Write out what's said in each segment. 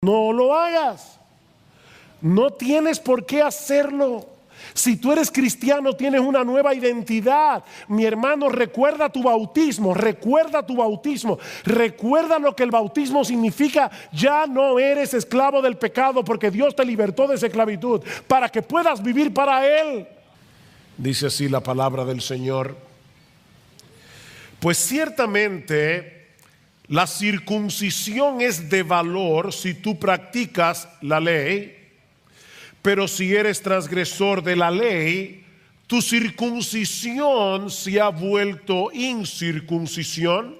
no lo hagas. No tienes por qué hacerlo. Si tú eres cristiano, tienes una nueva identidad. Mi hermano, recuerda tu bautismo, recuerda tu bautismo, recuerda lo que el bautismo significa. Ya no eres esclavo del pecado, porque Dios te libertó de esa esclavitud para que puedas vivir para Él. Dice así la palabra del Señor: pues ciertamente la circuncisión es de valor si tú practicas la ley. Pero si eres transgresor de la ley, tu circuncisión se ha vuelto incircuncisión.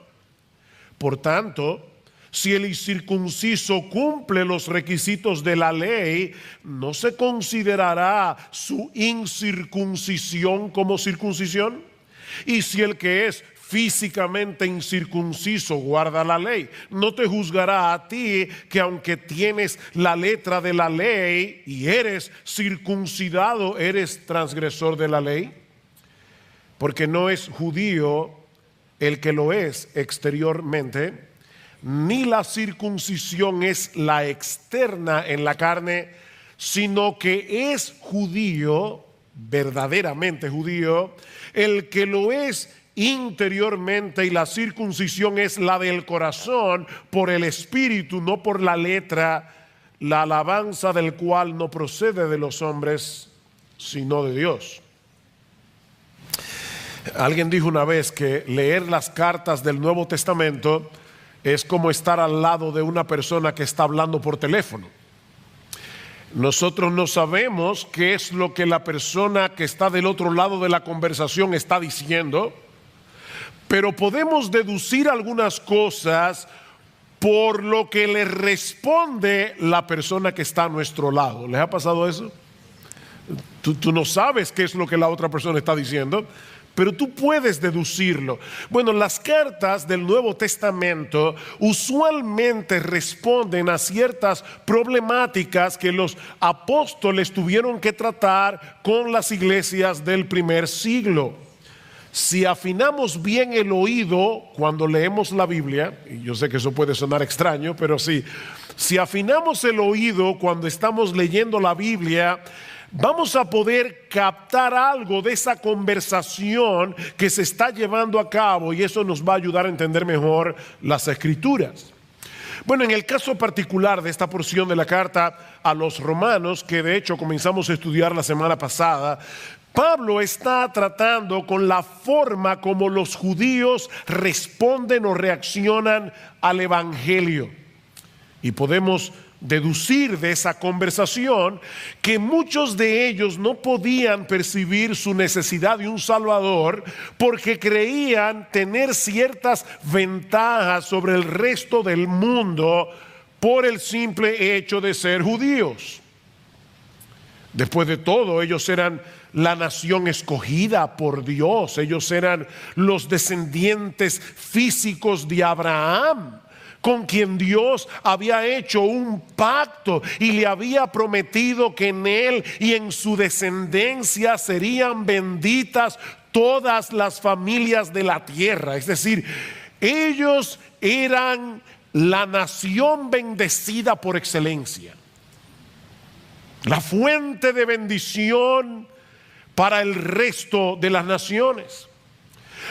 Por tanto, si el incircunciso cumple los requisitos de la ley, ¿no se considerará su incircuncisión como circuncisión? Y si el que es físicamente incircunciso guarda la ley, ¿no te juzgará a ti que aunque tienes la letra de la ley y eres circuncidado, eres transgresor de la ley? Porque no es judío el que lo es exteriormente, ni la circuncisión es la externa en la carne, sino que es judío, verdaderamente judío, el que lo es interiormente, y la circuncisión es la del corazón, por el espíritu, no por la letra, la alabanza del cual no procede de los hombres, sino de Dios. Alguien dijo una vez que leer las cartas del Nuevo Testamento es como estar al lado de una persona que está hablando por teléfono. Nosotros no sabemos qué es lo que la persona que está del otro lado de la conversación está diciendo, pero podemos deducir algunas cosas por lo que le responde la persona que está a nuestro lado. ¿Les ha pasado eso? Tú no sabes qué es lo que la otra persona está diciendo, pero tú puedes deducirlo. Bueno, las cartas del Nuevo Testamento usualmente responden a ciertas problemáticas que los apóstoles tuvieron que tratar con las iglesias del primer siglo. Si afinamos bien el oído cuando leemos la Biblia, y yo sé que eso puede sonar extraño, pero si afinamos el oído cuando estamos leyendo la Biblia, vamos a poder captar algo de esa conversación que se está llevando a cabo, y eso nos va a ayudar a entender mejor las Escrituras. Bueno, en el caso particular de esta porción de la carta a los romanos, que de hecho comenzamos a estudiar la semana pasada, Pablo está tratando con la forma como los judíos responden o reaccionan al evangelio. Y podemos deducir de esa conversación que muchos de ellos no podían percibir su necesidad de un Salvador porque creían tener ciertas ventajas sobre el resto del mundo por el simple hecho de ser judíos. Después de todo, ellos eran la nación escogida por Dios. Ellos eran los descendientes físicos de Abraham, con quien Dios había hecho un pacto y le había prometido que en él y en su descendencia serían benditas todas las familias de la tierra. Es decir, ellos eran la nación bendecida por excelencia, la fuente de bendición para el resto de las naciones.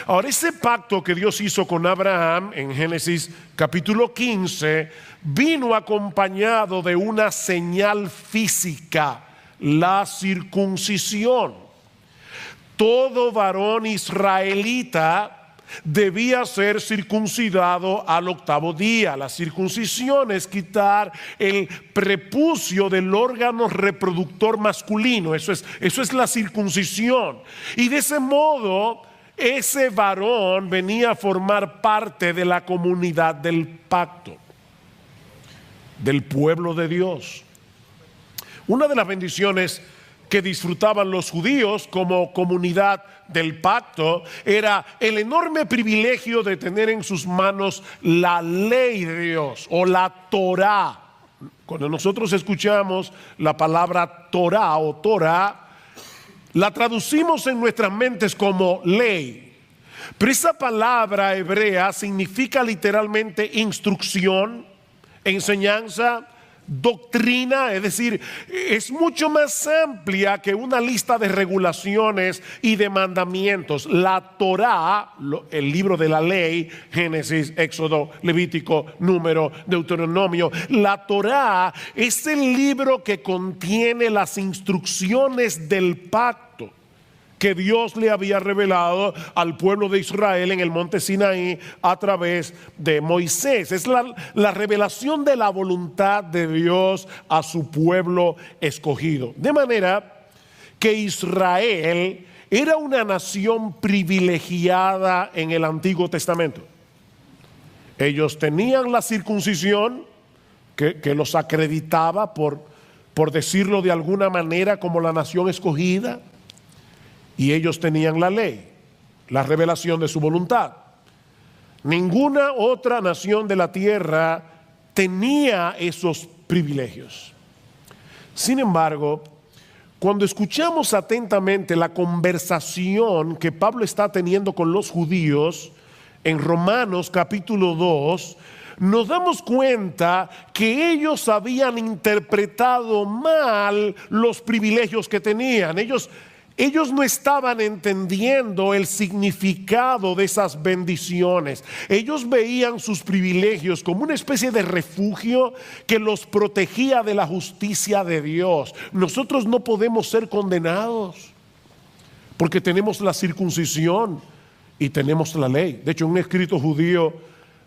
Ahora, ese pacto que Dios hizo con Abraham en Génesis capítulo 15 vino acompañado de una señal física, la circuncisión. Todo varón israelita debía ser circuncidado al 8º día. La circuncisión es quitar el prepucio del órgano reproductor masculino. Eso es la circuncisión. Y de ese modo, ese varón venía a formar parte de la comunidad del pacto, del pueblo de Dios. Una de las bendiciones que disfrutaban los judíos como comunidad del pacto era el enorme privilegio de tener en sus manos la ley de Dios o la Torá. Cuando nosotros escuchamos la palabra Torá o Torá, la traducimos en nuestras mentes como ley, pero esa palabra hebrea significa literalmente instrucción, enseñanza, doctrina, es decir, es mucho más amplia que una lista de regulaciones y de mandamientos. La Torá, el libro de la ley, Génesis, Éxodo, Levítico, Número, Deuteronomio, la Torá es el libro que contiene las instrucciones del pacto que Dios le había revelado al pueblo de Israel en el monte Sinaí a través de Moisés. Es la revelación de la voluntad de Dios a su pueblo escogido. De manera que Israel era una nación privilegiada en el Antiguo Testamento. Ellos tenían la circuncisión que los acreditaba, por decirlo de alguna manera, como la nación escogida. Y ellos tenían la ley, la revelación de su voluntad. Ninguna otra nación de la tierra tenía esos privilegios. Sin embargo, cuando escuchamos atentamente la conversación que Pablo está teniendo con los judíos en Romanos capítulo 2, nos damos cuenta que ellos habían interpretado mal los privilegios que tenían. Ellos no estaban entendiendo el significado de esas bendiciones. Ellos veían sus privilegios como una especie de refugio que los protegía de la justicia de Dios. Nosotros no podemos ser condenados porque tenemos la circuncisión y tenemos la ley. De hecho, un escrito judío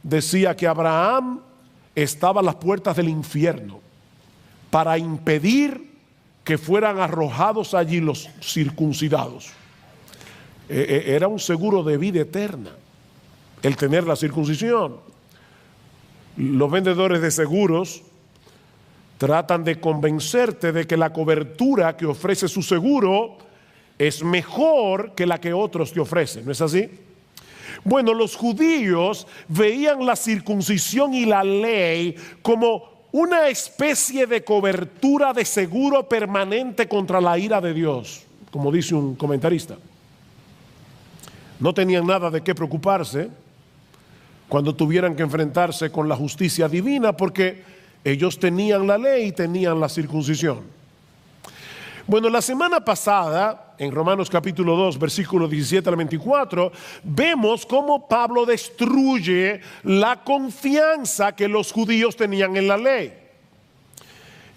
decía que Abraham estaba a las puertas del infierno para impedir que fueran arrojados allí los circuncidados. Era un seguro de vida eterna el tener la circuncisión. Los vendedores de seguros tratan de convencerte de que la cobertura que ofrece su seguro es mejor que la que otros te ofrecen, ¿no es así? Bueno, los judíos veían la circuncisión y la ley como una especie de cobertura de seguro permanente contra la ira de Dios, como dice un comentarista. No tenían nada de qué preocuparse cuando tuvieran que enfrentarse con la justicia divina, porque ellos tenían la ley y tenían la circuncisión. Bueno, la semana pasada, en Romanos capítulo 2, versículos 17 al 24, vemos cómo Pablo destruye la confianza que los judíos tenían en la ley.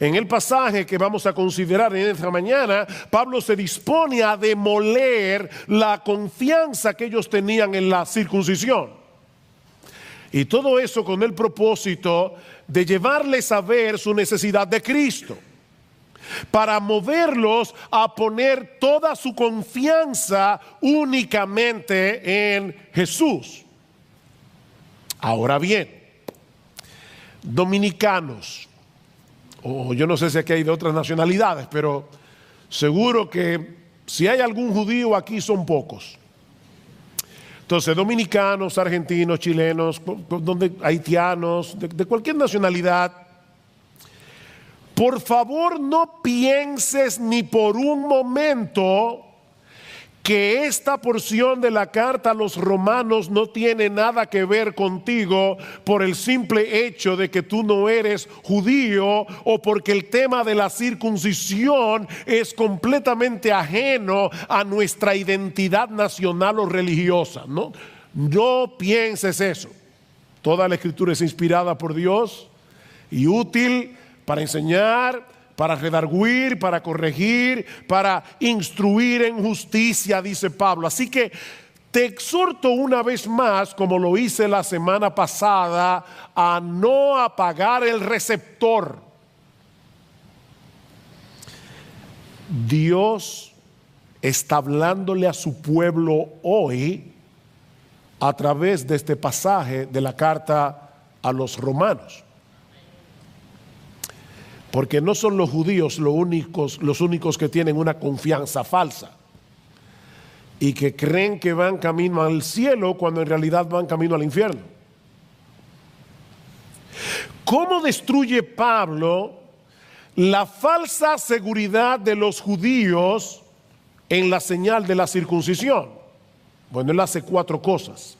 En el pasaje que vamos a considerar en esta mañana, Pablo se dispone a demoler la confianza que ellos tenían en la circuncisión. Y todo eso con el propósito de llevarles a ver su necesidad de Cristo, para moverlos a poner toda su confianza únicamente en Jesús. Ahora bien, dominicanos, o yo no sé si aquí hay de otras nacionalidades, pero seguro que si hay algún judío aquí son pocos. Entonces, dominicanos, argentinos, chilenos, haitianos, de cualquier nacionalidad, por favor, no pienses ni por un momento que esta porción de la carta a los romanos no tiene nada que ver contigo por el simple hecho de que tú no eres judío, o porque el tema de la circuncisión es completamente ajeno a nuestra identidad nacional o religiosa. No pienses eso. Toda la escritura es inspirada por Dios y útil para enseñar, para redarguir, para corregir, para instruir en justicia, dice Pablo. Así que te exhorto una vez más, como lo hice la semana pasada, a no apagar el receptor. Dios está hablándole a su pueblo hoy a través de este pasaje de la carta a los romanos. Porque no son los judíos los únicos que tienen una confianza falsa y que creen que van camino al cielo cuando en realidad van camino al infierno. ¿Cómo destruye Pablo la falsa seguridad de los judíos en la señal de la circuncisión? Bueno, él hace 4 cosas.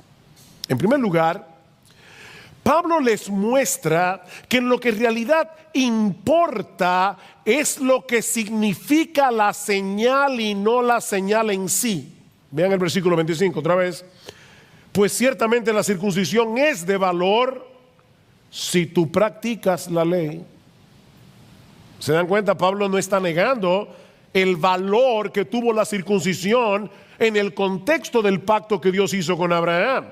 En primer lugar, Pablo les muestra que lo que en realidad importa es lo que significa la señal y no la señal en sí. Vean el versículo 25 otra vez. Pues ciertamente la circuncisión es de valor si tú practicas la ley. ¿Se dan cuenta? Pablo no está negando el valor que tuvo la circuncisión en el contexto del pacto que Dios hizo con Abraham.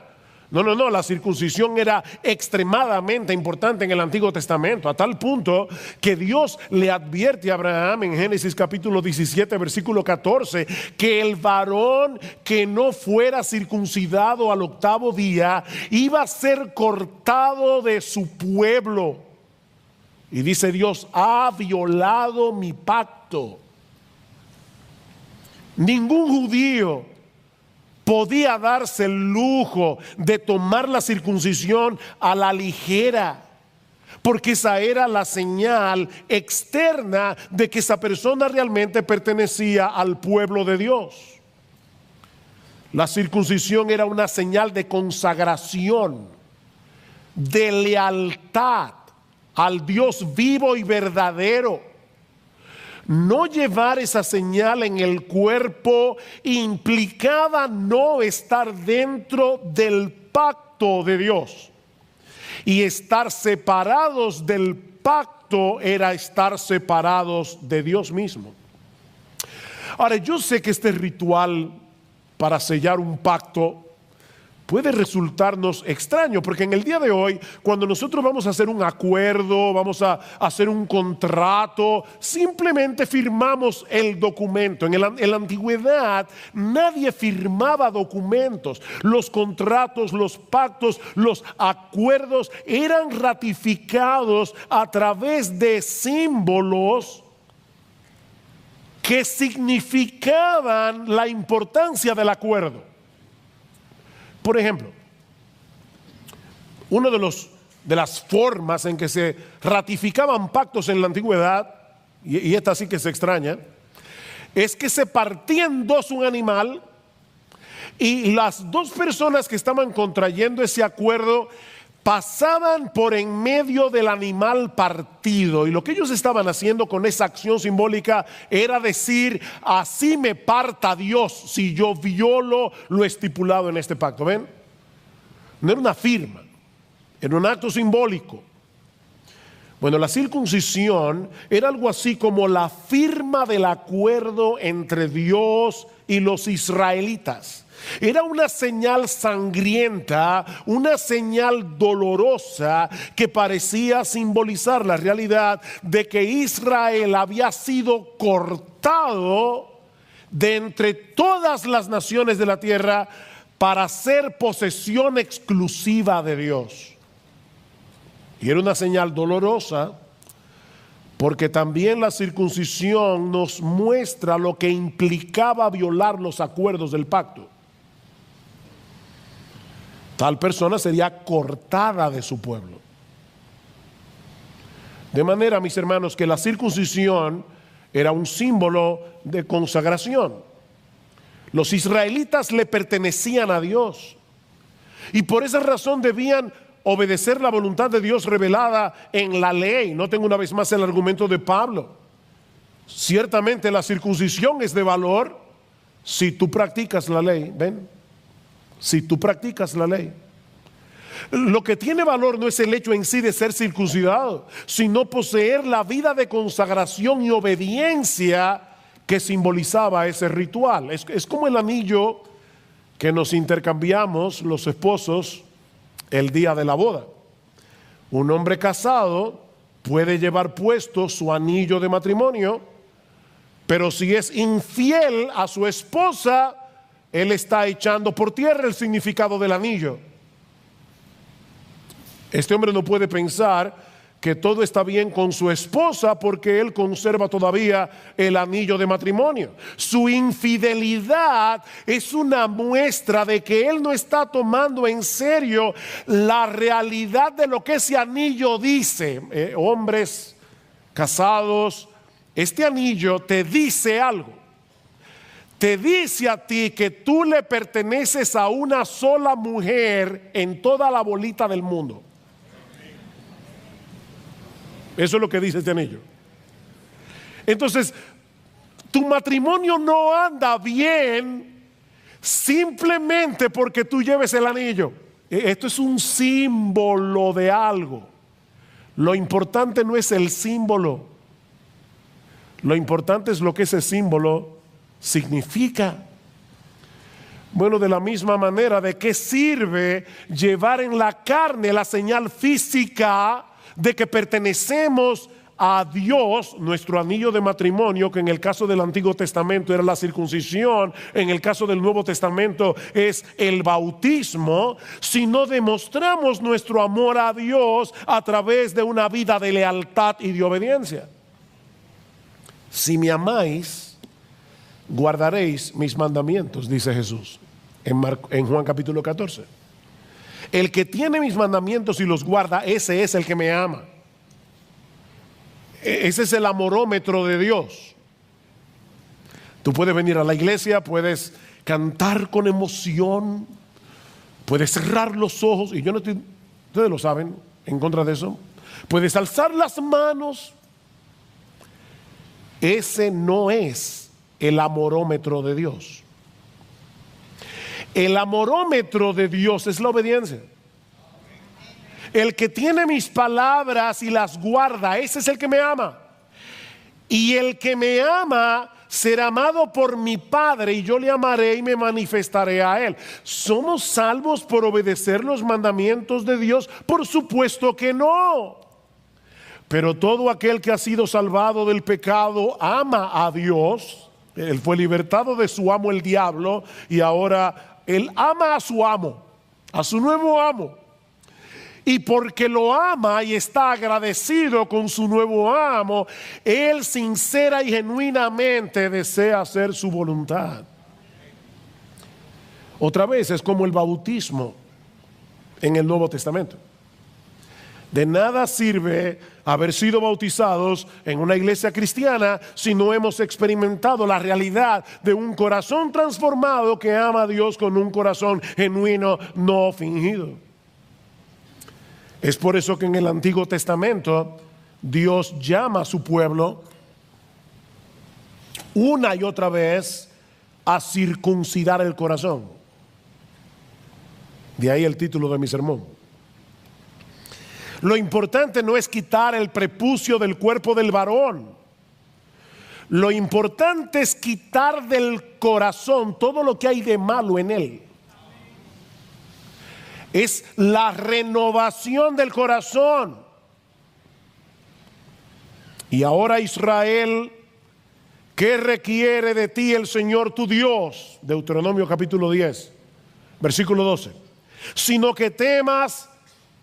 No, la circuncisión era extremadamente importante en el Antiguo Testamento, a tal punto que Dios le advierte a Abraham en Génesis capítulo 17, versículo 14, que el varón que no fuera circuncidado al octavo día iba a ser cortado de su pueblo. Y dice Dios, ha violado mi pacto. Ningún judío podía darse el lujo de tomar la circuncisión a la ligera, porque esa era la señal externa de que esa persona realmente pertenecía al pueblo de Dios. La circuncisión era una señal de consagración, de lealtad al Dios vivo y verdadero. No llevar esa señal en el cuerpo implicaba no estar dentro del pacto de Dios. Y estar separados del pacto era estar separados de Dios mismo. Ahora, yo sé que este ritual para sellar un pacto puede resultarnos extraño, porque en el día de hoy, cuando nosotros vamos a hacer un acuerdo, vamos a hacer un contrato, simplemente firmamos el documento. En la antigüedad nadie firmaba documentos. Los contratos, los pactos, los acuerdos eran ratificados a través de símbolos que significaban la importancia del acuerdo. Por ejemplo, una de las formas en que se ratificaban pactos en la antigüedad, y esta sí que se extraña, es que se partía en dos un animal y las dos personas que estaban contrayendo ese acuerdo pasaban por en medio del animal partido, y lo que ellos estaban haciendo con esa acción simbólica era decir: así me parta Dios si yo violo lo estipulado en este pacto. ¿Ven? No era una firma, era un acto simbólico. Bueno, la circuncisión era algo así como la firma del acuerdo entre Dios y los israelitas. Era una señal sangrienta, una señal dolorosa que parecía simbolizar la realidad de que Israel había sido cortado de entre todas las naciones de la tierra para ser posesión exclusiva de Dios. Y era una señal dolorosa porque también la circuncisión nos muestra lo que implicaba violar los acuerdos del pacto. Tal persona sería cortada de su pueblo. De manera, mis hermanos, que la circuncisión era un símbolo de consagración. Los israelitas le pertenecían a Dios y por esa razón debían obedecer la voluntad de Dios revelada en la ley. Noten una vez más el argumento de Pablo. Ciertamente la circuncisión es de valor si tú practicas la ley. ¿Ven? Si tú practicas la ley. Lo que tiene valor no es el hecho en sí de ser circuncidado, sino poseer la vida de consagración y obediencia que simbolizaba ese ritual. Es como el anillo que nos intercambiamos los esposos el día de la boda. Un hombre casado puede llevar puesto su anillo de matrimonio, pero si es infiel a su esposa, él está echando por tierra el significado del anillo. Este hombre no puede pensar que todo está bien con su esposa porque él conserva todavía el anillo de matrimonio. Su infidelidad es una muestra de que él no está tomando en serio la realidad de lo que ese anillo dice. Hombres casados, este anillo te dice algo. Te dice a ti que tú le perteneces a una sola mujer en toda la bolita del mundo. Eso es lo que dice este anillo. Entonces, tu matrimonio no anda bien simplemente porque tú lleves el anillo. Esto es un símbolo de algo. Lo importante no es el símbolo. Lo importante es lo que ese símbolo significa. Bueno, de la misma manera, ¿de qué sirve llevar en la carne la señal física de que pertenecemos a Dios, nuestro anillo de matrimonio, que en el caso del Antiguo Testamento era la circuncisión, en el caso del Nuevo Testamento es el bautismo, si no demostramos nuestro amor a Dios a través de una vida de lealtad y de obediencia? Si me amáis, guardaréis mis mandamientos, dice Jesús en Juan capítulo 14. El que tiene mis mandamientos y los guarda, ese es el que me ama. Ese es el amorómetro de Dios. Tú puedes venir a la iglesia, puedes cantar con emoción, puedes cerrar los ojos, y yo no estoy, ustedes lo saben, en contra de eso. Puedes alzar las manos. Ese no es el amorómetro de Dios. El amorómetro de Dios es la obediencia. El que tiene mis palabras y las guarda, ese es el que me ama. Y el que me ama será amado por mi Padre, y yo le amaré y me manifestaré a él. ¿Somos salvos por obedecer los mandamientos de Dios? Por supuesto que no. Pero todo aquel que ha sido salvado del pecado ama a Dios. Él fue libertado de su amo el diablo, y ahora él ama a su amo, a su nuevo amo. Y porque lo ama y está agradecido con su nuevo amo, él sincera y genuinamente desea hacer su voluntad. Otra vez es como el bautismo en el Nuevo Testamento. De nada sirve haber sido bautizados en una iglesia cristiana si no hemos experimentado la realidad de un corazón transformado que ama a Dios con un corazón genuino, no fingido. Es por eso que en el Antiguo Testamento Dios llama a su pueblo una y otra vez a circuncidar el corazón. De ahí el título de mi sermón. Lo importante no es quitar el prepucio del cuerpo del varón. Lo importante es quitar del corazón todo lo que hay de malo en él. Es la renovación del corazón. Y ahora, Israel, ¿qué requiere de ti el Señor tu Dios? Deuteronomio capítulo 10, versículo 12. Sino que temas.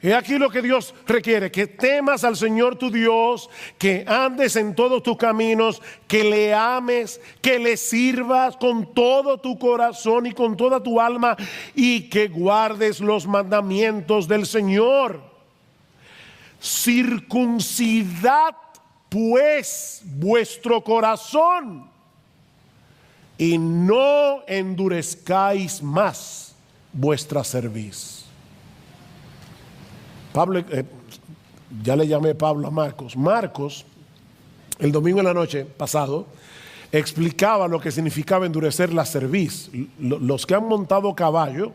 He aquí lo que Dios requiere: que temas al Señor tu Dios, que andes en todos tus caminos, que le ames, que le sirvas con todo tu corazón y con toda tu alma, y que guardes los mandamientos del Señor. Circuncidad pues vuestro corazón y no endurezcáis más vuestra cerviz. Pablo, ya le llamé Pablo a Marcos. Marcos, el domingo en la noche pasado, explicaba lo que significaba endurecer la cerviz. Los que han montado caballo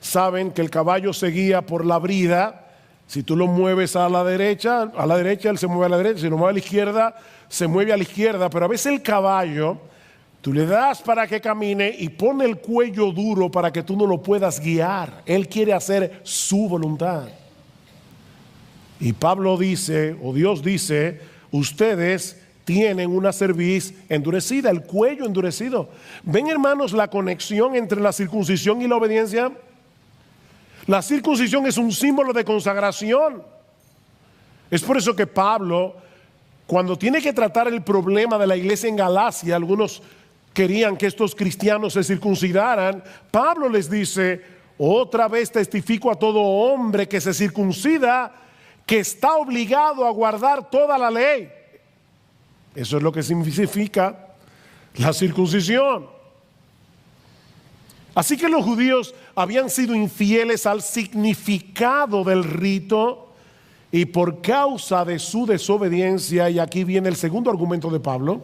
saben que el caballo se guía por la brida. Si tú lo mueves a la derecha él se mueve a la derecha. Si lo mueves a la izquierda, se mueve a la izquierda. Pero a veces el caballo, tú le das para que camine y pone el cuello duro para que tú no lo puedas guiar. Él quiere hacer su voluntad. Y Pablo dice, o Dios dice, ustedes tienen una cerviz endurecida, el cuello endurecido. ¿Ven, hermanos, la conexión entre la circuncisión y la obediencia? La circuncisión es un símbolo de consagración. Es por eso que Pablo, cuando tiene que tratar el problema de la iglesia en Galacia, algunos querían que estos cristianos se circuncidaran. Pablo les dice, otra vez testifico a todo hombre que se circuncida, que está obligado a guardar toda la ley. Eso es lo que significa la circuncisión. Así que los judíos habían sido infieles al significado del rito Y por causa de su desobediencia, y aquí viene el segundo argumento de Pablo,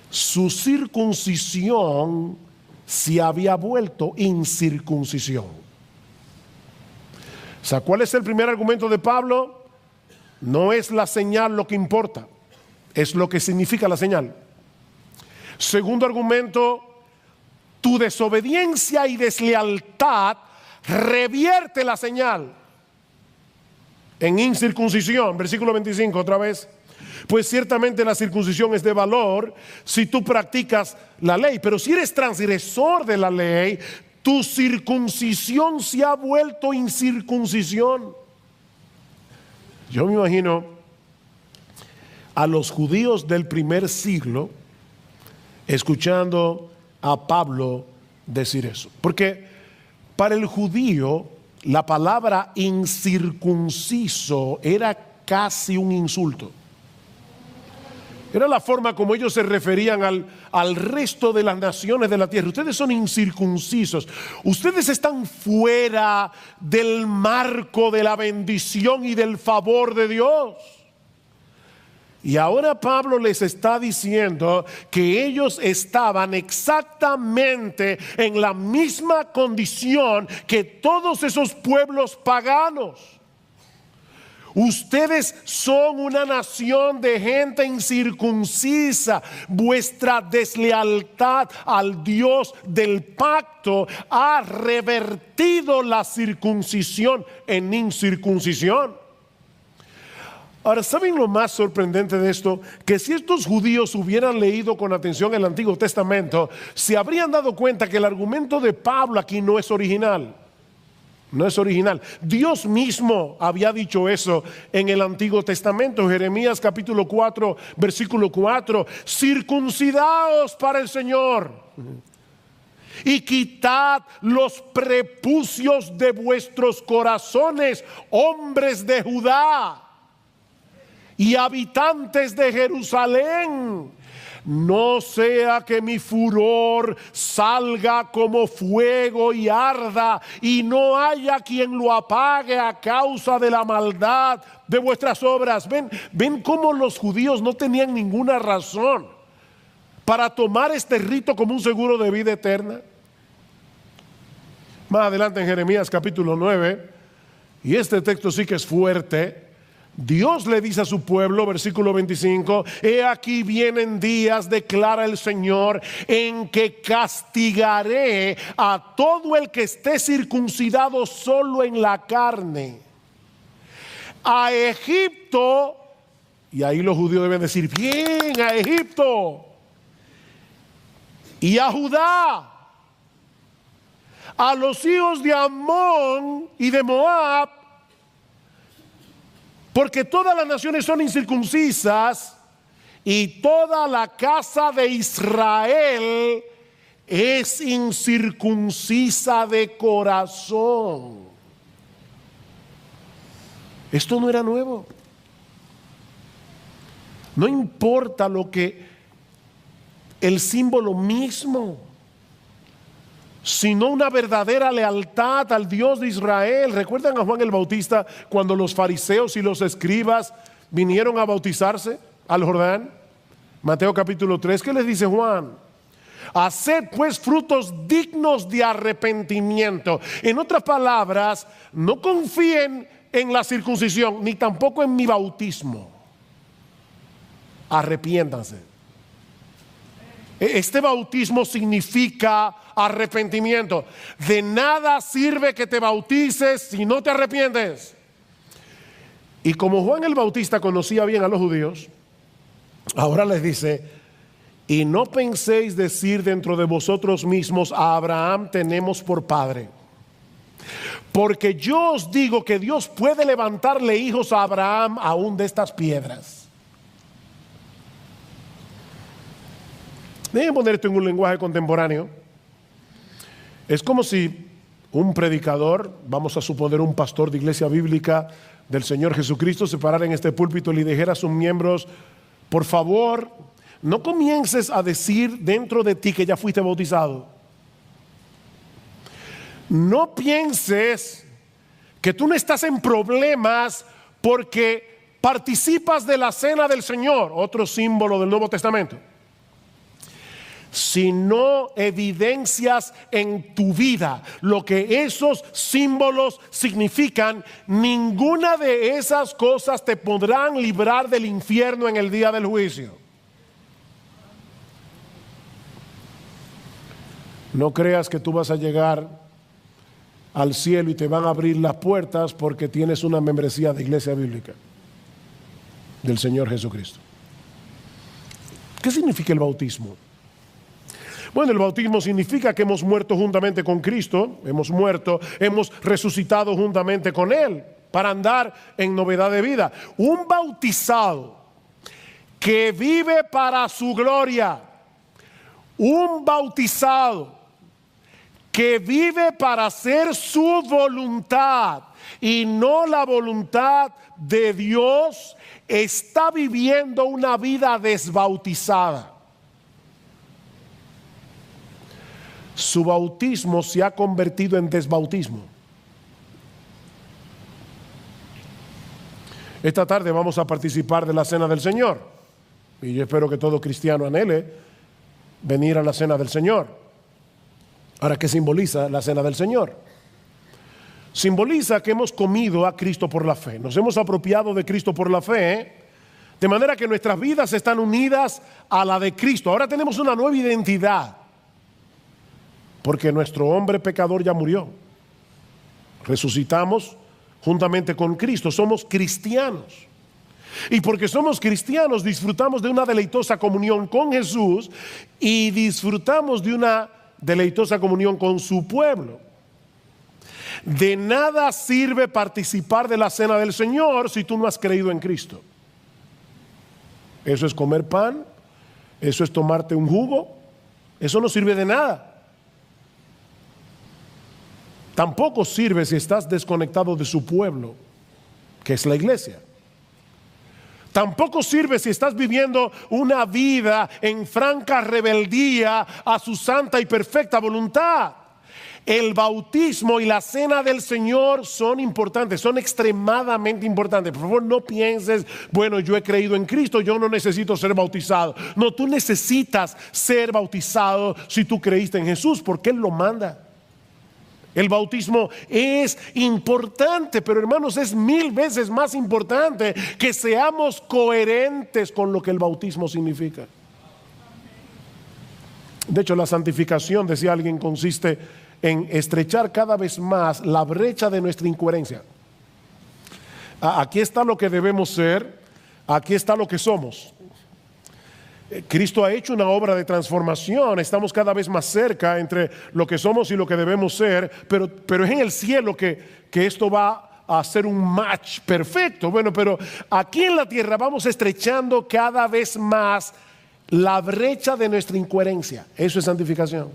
su circuncisión se había vuelto incircuncisión. O sea, ¿cuál es el primer argumento de Pablo? No es la señal lo que importa, es lo que significa la señal. Segundo argumento, tu desobediencia y deslealtad revierte la señal en incircuncisión. Versículo 25 otra vez. Pues ciertamente la circuncisión es de valor si tú practicas la ley, pero si eres transgresor de la ley, tu circuncisión se ha vuelto incircuncisión. Yo me imagino a los judíos del primer siglo escuchando a Pablo decir eso, porque para el judío la palabra incircunciso era casi un insulto. Era la forma como ellos se referían al resto de las naciones de la tierra. Ustedes son incircuncisos. Ustedes están fuera del marco de la bendición y del favor de Dios. Y ahora Pablo les está diciendo que ellos estaban exactamente en la misma condición que todos esos pueblos paganos. Ustedes son una nación de gente incircuncisa. Vuestra deslealtad al Dios del pacto ha revertido la circuncisión en incircuncisión. Ahora, ¿saben lo más sorprendente de esto? Que si estos judíos hubieran leído con atención el Antiguo Testamento, se habrían dado cuenta que el argumento de Pablo aquí no es original. No es original. Dios mismo había dicho eso en el Antiguo Testamento. Jeremías capítulo 4, versículo 4. Circuncidaos para el Señor y quitad los prepucios de vuestros corazones, hombres de Judá y habitantes de Jerusalén. No sea que mi furor salga como fuego y arda, y no haya quien lo apague a causa de la maldad de vuestras obras. Ven cómo los judíos no tenían ninguna razón para tomar este rito como un seguro de vida eterna. Más adelante en Jeremías capítulo 9, y este texto sí que es fuerte, Dios le dice a su pueblo, versículo 25, he aquí vienen días, declara el Señor, en que castigaré a todo el que esté circuncidado solo en la carne. A Egipto, y ahí los judíos deben decir, bien, a Egipto, y a Judá, a los hijos de Amón y de Moab, porque todas las naciones son incircuncisas y toda la casa de Israel es incircuncisa de corazón. Esto no era nuevo. No importa lo que el símbolo mismo, sino una verdadera lealtad al Dios de Israel. ¿Recuerdan a Juan el Bautista cuando los fariseos y los escribas vinieron a bautizarse al Jordán? Mateo capítulo 3, ¿qué les dice Juan? Haced pues frutos dignos de arrepentimiento. En otras palabras, no confíen en la circuncisión, ni tampoco en mi bautismo. Arrepiéntanse. Este bautismo significa arrepentimiento. De nada sirve que te bautices si no te arrepientes. Y como Juan el Bautista conocía bien a los judíos, ahora les dice, y no penséis decir dentro de vosotros mismos, a Abraham tenemos por padre. Porque yo os digo que Dios puede levantarle hijos a Abraham aún de estas piedras. Déjenme poner esto en un lenguaje contemporáneo. Es como si un predicador, vamos a suponer un pastor de iglesia bíblica del Señor Jesucristo, se parara en este púlpito y le dijera a sus miembros, por favor, no comiences a decir dentro de ti que ya fuiste bautizado. No pienses que tú no estás en problemas porque participas de la cena del Señor, otro símbolo del Nuevo Testamento, si no evidencias en tu vida lo que esos símbolos significan, ninguna de esas cosas te podrán librar del infierno en el día del juicio. No creas que tú vas a llegar al cielo y te van a abrir las puertas porque tienes una membresía de iglesia bíblica del Señor Jesucristo. ¿Qué significa el bautismo? Bueno, el bautismo significa que hemos muerto juntamente con Cristo, hemos resucitado juntamente con Él para andar en novedad de vida. Un bautizado que vive para su gloria, un bautizado que vive para hacer su voluntad y no la voluntad de Dios, está viviendo una vida desbautizada. Su bautismo se ha convertido en desbautismo. Esta tarde vamos a participar de la cena del Señor. Y yo espero que todo cristiano anhele venir a la cena del Señor. Ahora, ¿qué simboliza la cena del Señor? Simboliza que hemos comido a Cristo por la fe. Nos hemos apropiado de Cristo por la fe, de manera que nuestras vidas están unidas a la de Cristo. Ahora tenemos una nueva identidad, porque nuestro hombre pecador ya murió. Resucitamos juntamente con Cristo. Somos cristianos. Y porque somos cristianos, disfrutamos de una deleitosa comunión con Jesús y disfrutamos de una deleitosa comunión con su pueblo. De nada sirve participar de la cena del Señor si tú no has creído en Cristo. Eso es comer pan, eso es tomarte un jugo, eso no sirve de nada. Tampoco sirve si estás desconectado de su pueblo, que es la iglesia. Tampoco sirve si estás viviendo una vida en franca rebeldía a su santa y perfecta voluntad. El bautismo y la cena del Señor son importantes, son extremadamente importantes. Por favor, no pienses, bueno, yo he creído en Cristo, yo no necesito ser bautizado. No, tú necesitas ser bautizado si tú creíste en Jesús, porque Él lo manda. El bautismo es importante, pero hermanos, es 1000 veces más importante que seamos coherentes con lo que el bautismo significa. De hecho, la santificación, decía alguien, consiste en estrechar cada vez más la brecha de nuestra incoherencia. Aquí está lo que debemos ser, aquí está lo que somos. Cristo ha hecho una obra de transformación, estamos cada vez más cerca entre lo que somos y lo que debemos ser, pero es en el cielo que esto va a ser un match perfecto. Bueno, pero aquí en la tierra vamos estrechando cada vez más la brecha de nuestra incoherencia. Eso es santificación.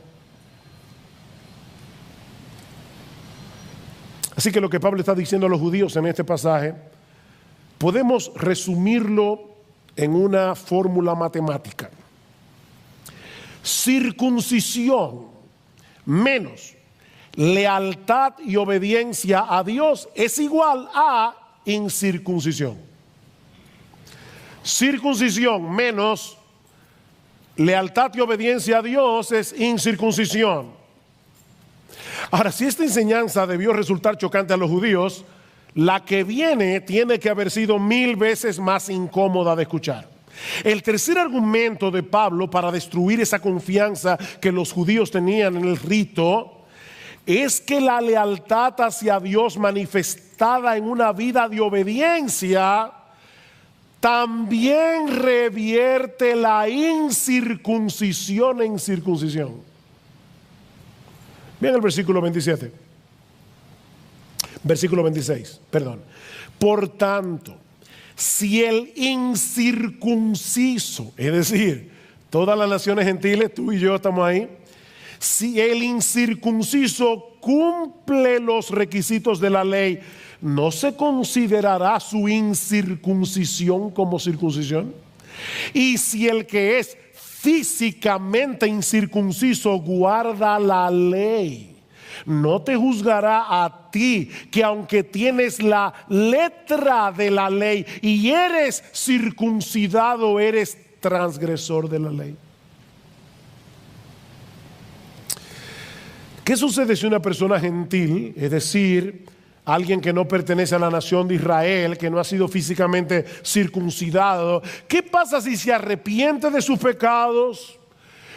Así que lo que Pablo está diciendo a los judíos en este pasaje, podemos resumirlo en una fórmula matemática. Circuncisión menos lealtad y obediencia a Dios es igual a incircuncisión. Circuncisión menos lealtad y obediencia a Dios es incircuncisión. Ahora, si esta enseñanza debió resultar chocante a los judíos, la que viene tiene que haber sido 1000 veces más incómoda de escuchar. El tercer argumento de Pablo para destruir esa confianza que los judíos tenían en el rito es que la lealtad hacia Dios manifestada en una vida de obediencia también revierte la incircuncisión en circuncisión. Vean el versículo 27. Versículo 26, perdón. Por tanto, si el incircunciso, es decir, todas las naciones gentiles, tú y yo estamos ahí, si el incircunciso cumple los requisitos de la ley, ¿no se considerará su incircuncisión como circuncisión? Y si el que es físicamente incircunciso guarda la ley, no te juzgará a ti, que aunque tienes la letra de la ley y eres circuncidado, eres transgresor de la ley. ¿Qué sucede si una persona gentil, es decir, alguien que no pertenece a la nación de Israel, que no ha sido físicamente circuncidado, qué pasa si se arrepiente de sus pecados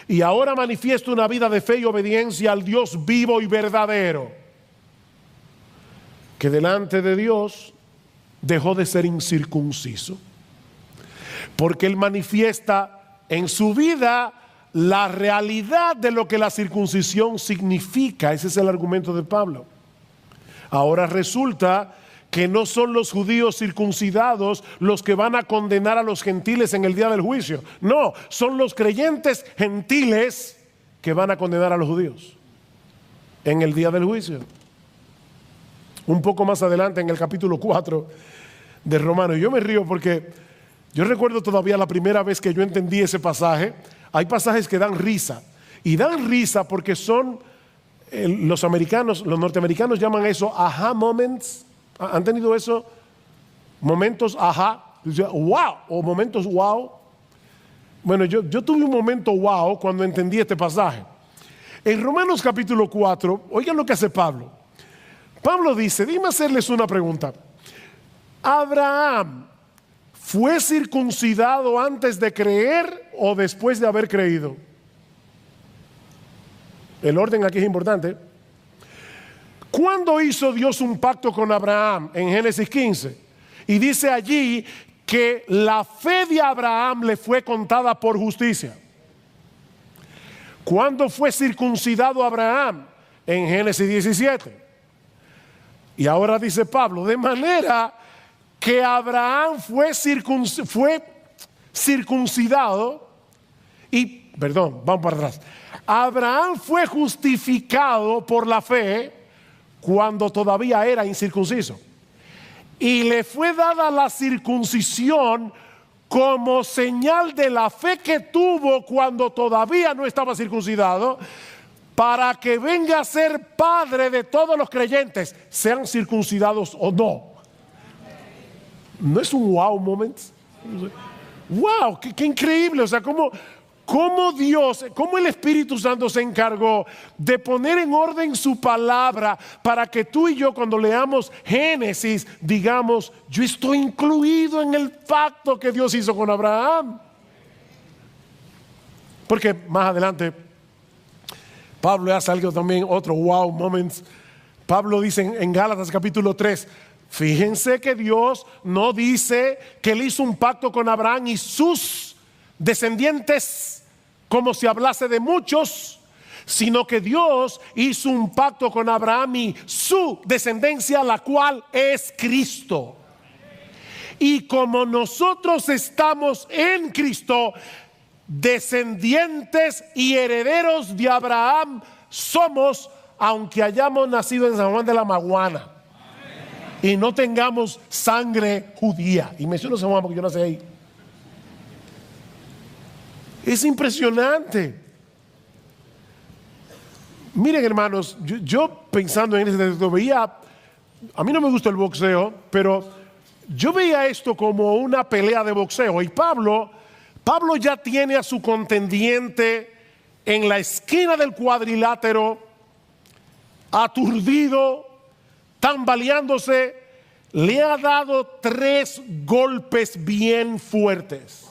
y ahora manifiesta una vida de fe y obediencia al Dios vivo y verdadero, que delante de Dios dejó de ser incircunciso? Porque Él manifiesta en su vida la realidad de lo que la circuncisión significa. Ese es el argumento de Pablo. Ahora resulta que no son los judíos circuncidados los que van a condenar a los gentiles en el día del juicio. No, son los creyentes gentiles que van a condenar a los judíos en el día del juicio. Un poco más adelante, en el capítulo 4 de Romanos, yo me río porque yo recuerdo todavía la primera vez que yo entendí ese pasaje. Hay pasajes que dan risa, y dan risa porque son, los norteamericanos llaman eso aha moments. ¿Han tenido eso? Momentos aha, wow, o momentos wow. Bueno, yo tuve un momento wow cuando entendí este pasaje. En Romanos capítulo 4, oigan lo que hace Pablo. Pablo dice, dime hacerles una pregunta. ¿Abraham fue circuncidado antes de creer o después de haber creído? El orden aquí es importante. ¿Cuándo hizo Dios un pacto con Abraham? En Génesis 15. Y dice allí que la fe de Abraham le fue contada por justicia. ¿Cuándo fue circuncidado Abraham? En Génesis 17. Y ahora dice Pablo, de manera que Abraham fue circuncidado y, perdón, vamos para atrás. Abraham fue justificado por la fe cuando todavía era incircunciso. Y le fue dada la circuncisión como señal de la fe que tuvo cuando todavía no estaba circuncidado, para que venga a ser padre de todos los creyentes, sean circuncidados o no. ¿No es un wow moment? ¡Wow! ¡Qué increíble! O sea, cómo Dios, cómo el Espíritu Santo se encargó de poner en orden su palabra para que tú y yo, cuando leamos Génesis, digamos, yo estoy incluido en el pacto que Dios hizo con Abraham. Porque más adelante Pablo hace algo también, otro wow moment. Pablo dice en Gálatas capítulo 3, fíjense que Dios no dice que Él hizo un pacto con Abraham y sus descendientes como si hablase de muchos, sino que Dios hizo un pacto con Abraham y su descendencia, la cual es Cristo. Y como nosotros estamos en Cristo, descendientes y herederos de Abraham somos, aunque hayamos nacido en San Juan de la Maguana y no tengamos sangre judía. Y menciono San Juan porque yo nací ahí. Es impresionante. Miren, hermanos, yo pensando en este texto veía, a mí no me gusta el boxeo, pero yo veía esto como una pelea de boxeo. Y Pablo ya tiene a su contendiente en la esquina del cuadrilátero, aturdido, tambaleándose. Le ha dado 3 golpes bien fuertes.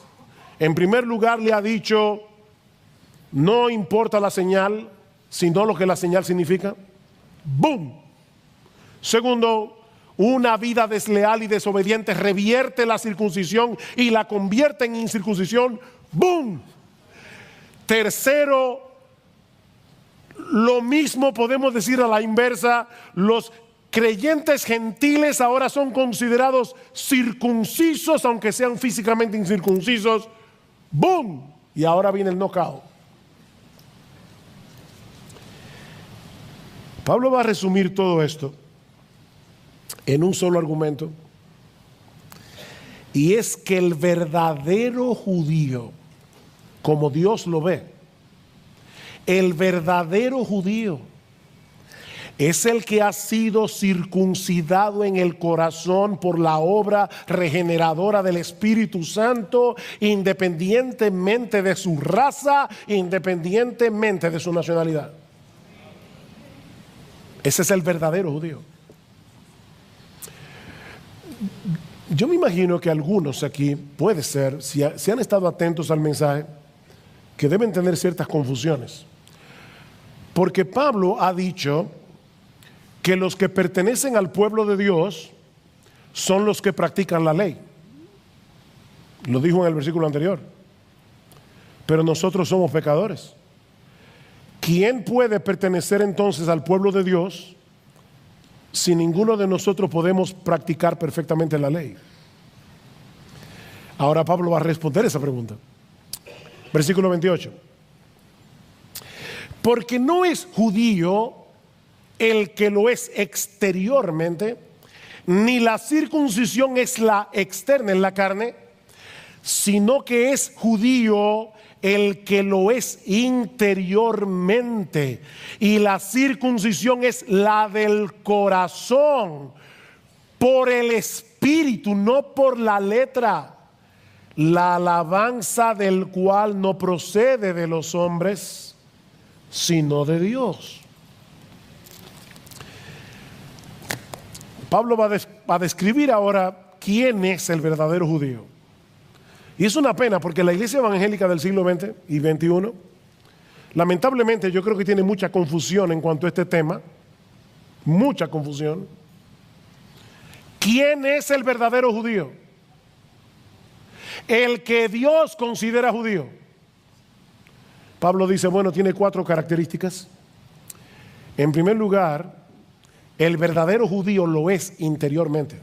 En primer lugar, le ha dicho, no importa la señal, sino lo que la señal significa. ¡Boom! Segundo, una vida desleal y desobediente revierte la circuncisión y la convierte en incircuncisión. ¡Boom! Tercero, lo mismo podemos decir a la inversa. Los creyentes gentiles ahora son considerados circuncisos, aunque sean físicamente incircuncisos. ¡Boom! Y ahora viene el knockout. Pablo va a resumir todo esto en un solo argumento, y es que el verdadero judío, como Dios lo ve, el verdadero judío es el que ha sido circuncidado en el corazón por la obra regeneradora del Espíritu Santo, independientemente de su raza, independientemente de su nacionalidad. Ese es el verdadero judío. Yo me imagino que algunos aquí, puede ser, si han estado atentos al mensaje, que deben tener ciertas confusiones. Porque Pablo ha dicho que los que pertenecen al pueblo de Dios son los que practican la ley. Lo dijo en el versículo anterior. Pero nosotros somos pecadores. ¿Quién puede pertenecer entonces al pueblo de Dios si ninguno de nosotros podemos practicar perfectamente la ley? Ahora Pablo va a responder esa pregunta. Versículo 28. Porque no es judío el que lo es exteriormente, ni la circuncisión es la externa en la carne, sino que es judío el que lo es interiormente, y la circuncisión es la del corazón, por el espíritu, no por la letra, la alabanza del cual no procede de los hombres, sino de Dios. Pablo va a describir ahora quién es el verdadero judío. Y es una pena porque la iglesia evangélica del siglo XX y XXI, lamentablemente yo creo que tiene mucha confusión en cuanto a este tema. Mucha confusión. ¿Quién es el verdadero judío? El que Dios considera judío. Pablo dice, bueno, tiene 4 características. En primer lugar, el verdadero judío lo es interiormente.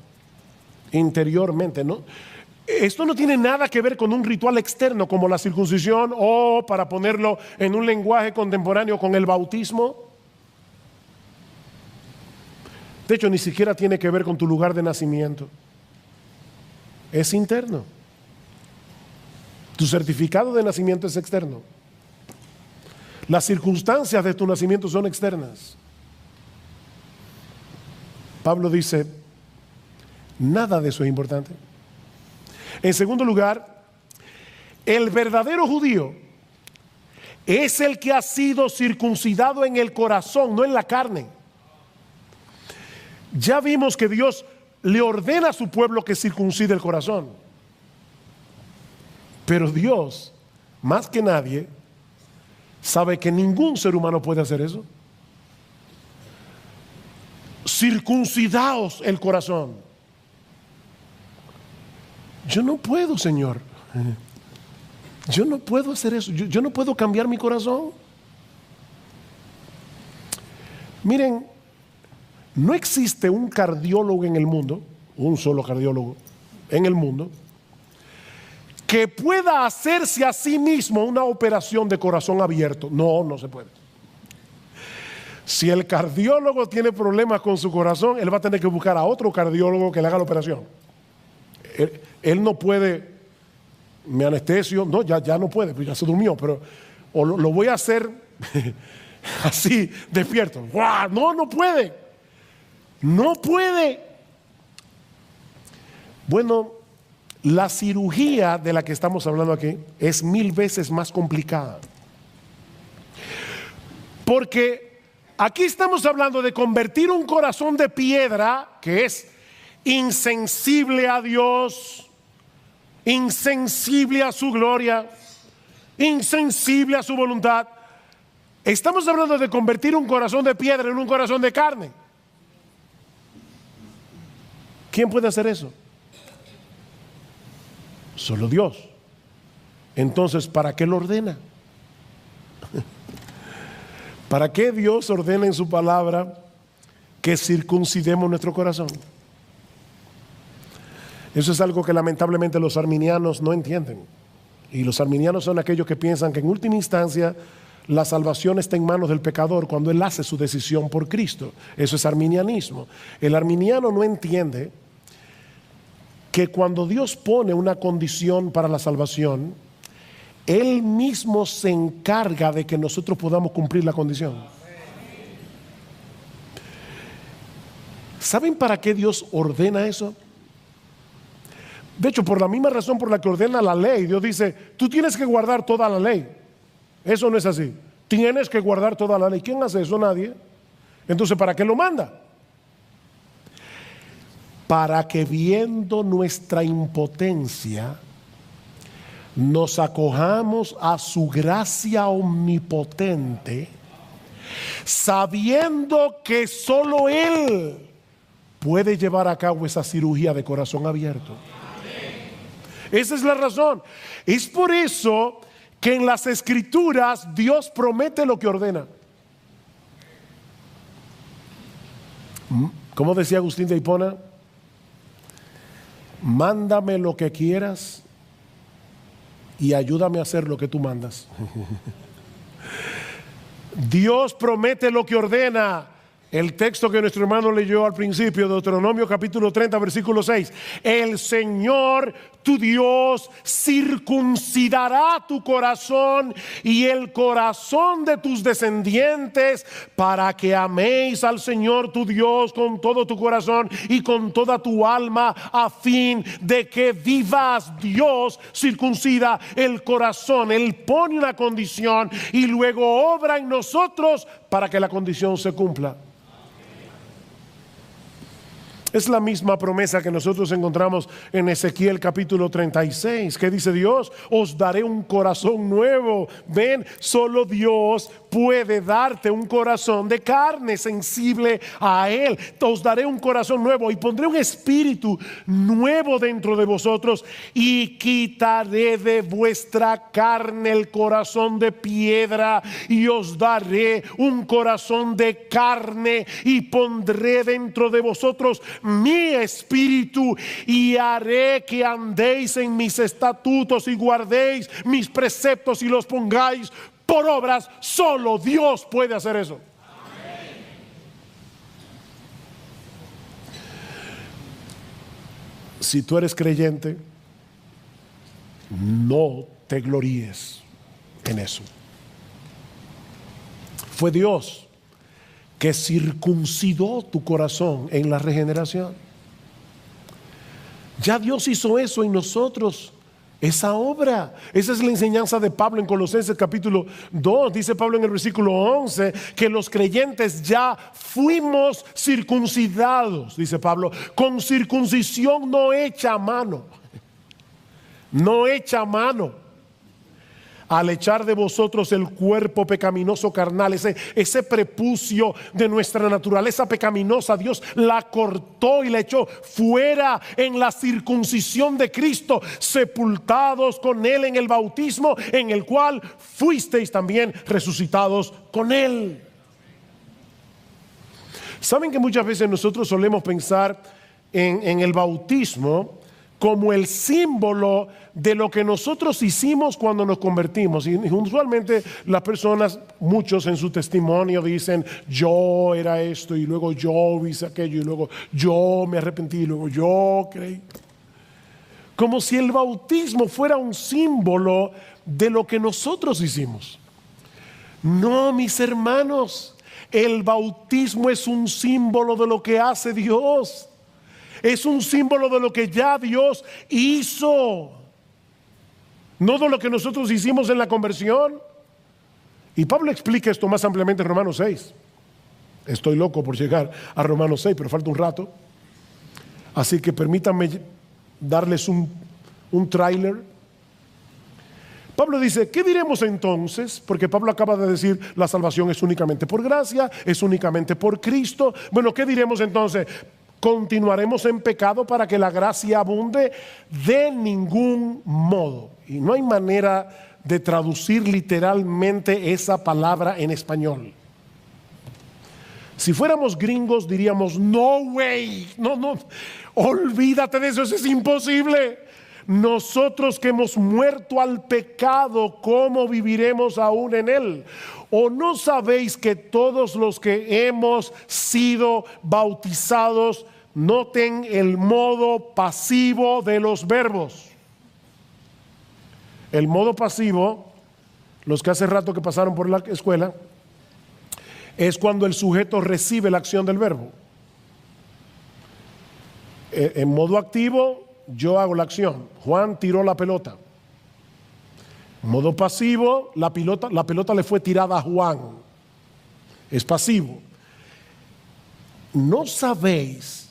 Interiormente, ¿no? Esto no tiene nada que ver con un ritual externo como la circuncisión o, para ponerlo en un lenguaje contemporáneo, con el bautismo. De hecho, ni siquiera tiene que ver con tu lugar de nacimiento. Es interno. Tu certificado de nacimiento es externo. Las circunstancias de tu nacimiento son externas. Pablo dice, nada de eso es importante. En segundo lugar, el verdadero judío es el que ha sido circuncidado en el corazón, no en la carne. Ya vimos que Dios le ordena a su pueblo que circuncide el corazón. Pero Dios, más que nadie, sabe que ningún ser humano puede hacer eso. Circuncidaos el corazón. Yo no puedo, Señor. Yo no puedo hacer eso. Yo no puedo cambiar mi corazón. Miren, no existe un cardiólogo en el mundo, un solo cardiólogo en el mundo, que pueda hacerse a sí mismo una operación de corazón abierto. No, no se puede. Si el cardiólogo tiene problemas con su corazón, él va a tener que buscar a otro cardiólogo que le haga la operación. Él no puede, me anestesio, no, ya no puede, pues ya se durmió, pero o lo voy a hacer así, despierto. ¡Wow! No, no puede. No puede. Bueno, la cirugía de la que estamos hablando aquí es 1000 veces más complicada. Porque aquí estamos hablando de convertir un corazón de piedra, que es insensible a Dios, insensible a su gloria, insensible a su voluntad. Estamos hablando de convertir un corazón de piedra en un corazón de carne. ¿Quién puede hacer eso? Solo Dios. Entonces, ¿para qué lo ordena? ¿Para qué Dios ordena en su palabra que circuncidemos nuestro corazón? Eso es algo que lamentablemente los arminianos no entienden. Y los arminianos son aquellos que piensan que en última instancia la salvación está en manos del pecador cuando él hace su decisión por Cristo. Eso es arminianismo. El arminiano no entiende que cuando Dios pone una condición para la salvación, Él mismo se encarga de que nosotros podamos cumplir la condición. ¿Saben para qué Dios ordena eso? De hecho, por la misma razón por la que ordena la ley, Dios dice, tú tienes que guardar toda la ley. Eso no es así. Tienes que guardar toda la ley. ¿Quién hace eso? Nadie. Entonces, ¿para qué lo manda? Para que viendo nuestra impotencia, nos acojamos a su gracia omnipotente, sabiendo que solo Él puede llevar a cabo esa cirugía de corazón abierto. Esa es la razón. Es por eso que en las Escrituras Dios promete lo que ordena. ¿Cómo decía Agustín de Hipona? Mándame lo que quieras y ayúdame a hacer lo que tú mandas. Dios promete lo que ordena. El texto que nuestro hermano leyó al principio, Deuteronomio capítulo 30, versículo 6. El Señor tu Dios circuncidará tu corazón y el corazón de tus descendientes, para que améis al Señor tu Dios con todo tu corazón y con toda tu alma, a fin de que vivas. Dios circuncida el corazón. Él pone una condición y luego obra en nosotros para que la condición se cumpla. Es la misma promesa que nosotros encontramos en Ezequiel capítulo 36, que dice Dios, os daré un corazón nuevo. Ven, solo Dios puede darte un corazón de carne sensible a Él. Os daré un corazón nuevo y pondré un espíritu nuevo dentro de vosotros y quitaré de vuestra carne el corazón de piedra y os daré un corazón de carne y pondré dentro de vosotros mi espíritu y haré que andéis en mis estatutos y guardéis mis preceptos y los pongáis por obras. Solo Dios puede hacer eso. Amén. Si tú eres creyente, no te gloríes en eso. Fue Dios que circuncidó tu corazón en la regeneración. Ya Dios hizo eso en nosotros, esa obra. Esa es la enseñanza de Pablo en Colosenses capítulo 2. Dice Pablo en el versículo 11 que los creyentes ya fuimos circuncidados, dice Pablo, con circuncisión no hecha a mano. No hecha a mano. Al echar de vosotros el cuerpo pecaminoso carnal, ese prepucio de nuestra naturaleza pecaminosa, Dios la cortó y la echó fuera en la circuncisión de Cristo, sepultados con Él en el bautismo, en el cual fuisteis también resucitados con Él. ¿Saben que muchas veces nosotros solemos pensar en el bautismo como el símbolo de lo que nosotros hicimos cuando nos convertimos? Y usualmente las personas, muchos en su testimonio dicen, yo era esto y luego yo hice aquello y luego yo me arrepentí y luego yo creí. Como si el bautismo fuera un símbolo de lo que nosotros hicimos. No, mis hermanos, el bautismo es un símbolo de lo que hace Dios. Es un símbolo de lo que ya Dios hizo, no de lo que nosotros hicimos en la conversión. Y Pablo explica esto más ampliamente en Romanos 6. Estoy loco por llegar a Romanos 6, pero falta un rato. Así que permítanme darles un tráiler. Pablo dice, ¿qué diremos entonces? Porque Pablo acaba de decir, la salvación es únicamente por gracia, es únicamente por Cristo. Bueno, ¿qué diremos entonces? ¿Continuaremos en pecado para que la gracia abunde? De ningún modo. Y no hay manera de traducir literalmente esa palabra en español. Si fuéramos gringos diríamos, no way, no, olvídate de eso, eso es imposible. Nosotros que hemos muerto al pecado, ¿cómo viviremos aún en él? ¿O no sabéis que todos los que hemos sido bautizados, noten el modo pasivo de los verbos? El modo pasivo, los que hace rato que pasaron por la escuela, es cuando el sujeto recibe la acción del verbo. En modo activo, yo hago la acción. Juan tiró la pelota. En modo pasivo, la pelota le fue tirada a Juan. Es pasivo. ¿No sabéis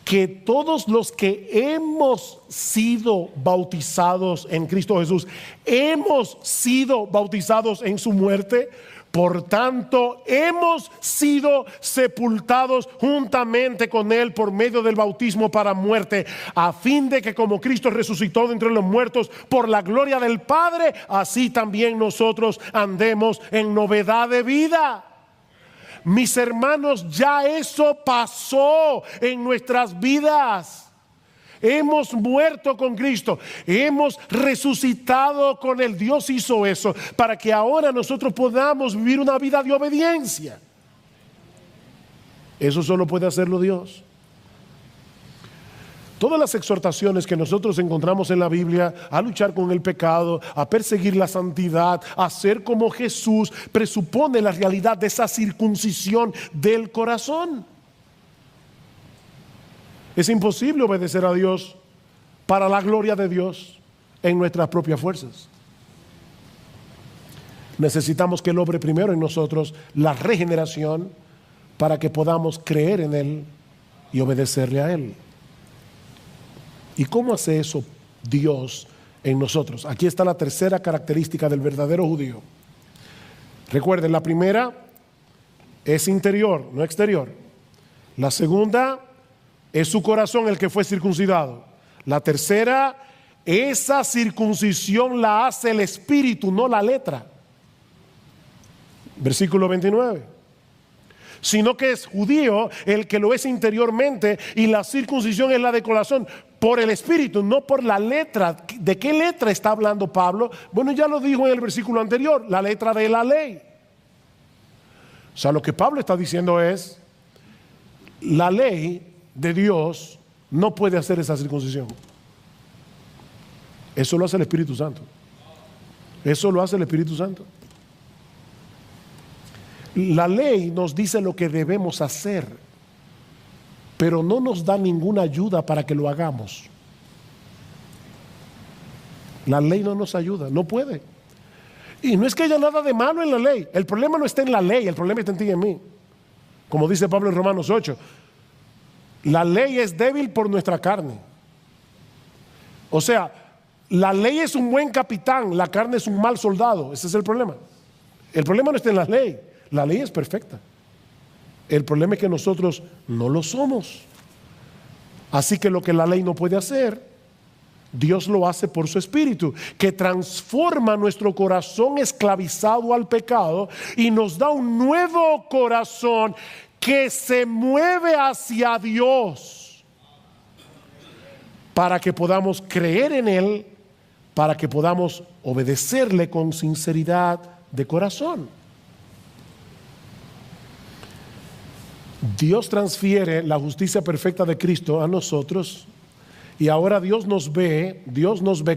que todos los que hemos sido bautizados en Cristo Jesús, hemos sido bautizados en su muerte? Por tanto, hemos sido sepultados juntamente con Él por medio del bautismo para muerte, a fin de que como Cristo resucitó de entre los muertos por la gloria del Padre, así también nosotros andemos en novedad de vida. Mis hermanos, ya eso pasó en nuestras vidas. Hemos muerto con Cristo, hemos resucitado con Él. Dios hizo eso para que ahora nosotros podamos vivir una vida de obediencia. Eso solo puede hacerlo Dios. Todas las exhortaciones que nosotros encontramos en la Biblia a luchar con el pecado, a perseguir la santidad, a ser como Jesús, presupone la realidad de esa circuncisión del corazón. Es imposible obedecer a Dios para la gloria de Dios en nuestras propias fuerzas. Necesitamos que Él obre primero en nosotros la regeneración para que podamos creer en Él y obedecerle a Él. ¿Y cómo hace eso Dios en nosotros? Aquí está la tercera característica del verdadero judío. Recuerden, la primera es interior, no exterior. La segunda es su corazón el que fue circuncidado. La tercera, esa circuncisión la hace el espíritu, no la letra. Versículo 29. Sino que es judío el que lo es interiormente, y la circuncisión es la de corazón, por el espíritu, no por la letra. ¿De qué letra está hablando Pablo? Bueno, ya lo dijo en el versículo anterior, la letra de la ley. O sea, lo que Pablo está diciendo es, la ley de Dios no puede hacer esa circuncisión. Eso lo hace el Espíritu Santo. Eso lo hace el Espíritu Santo. La ley nos dice lo que debemos hacer, pero no nos da ninguna ayuda para que lo hagamos. La ley no nos ayuda, no puede. Y no es que haya nada de malo en la ley. El problema no está en la ley, el problema está en ti y en mí. Como dice Pablo en Romanos 8, la ley es débil por nuestra carne. O sea, la ley es un buen capitán, la carne es un mal soldado. Ese es el problema. El problema no está en la ley es perfecta. El problema es que nosotros no lo somos. Así que lo que la ley no puede hacer, Dios lo hace por su Espíritu, que transforma nuestro corazón esclavizado al pecado y nos da un nuevo corazón que se mueve hacia Dios para que podamos creer en Él, para que podamos obedecerle con sinceridad de corazón. Dios transfiere la justicia perfecta de Cristo a nosotros, y ahora Dios nos ve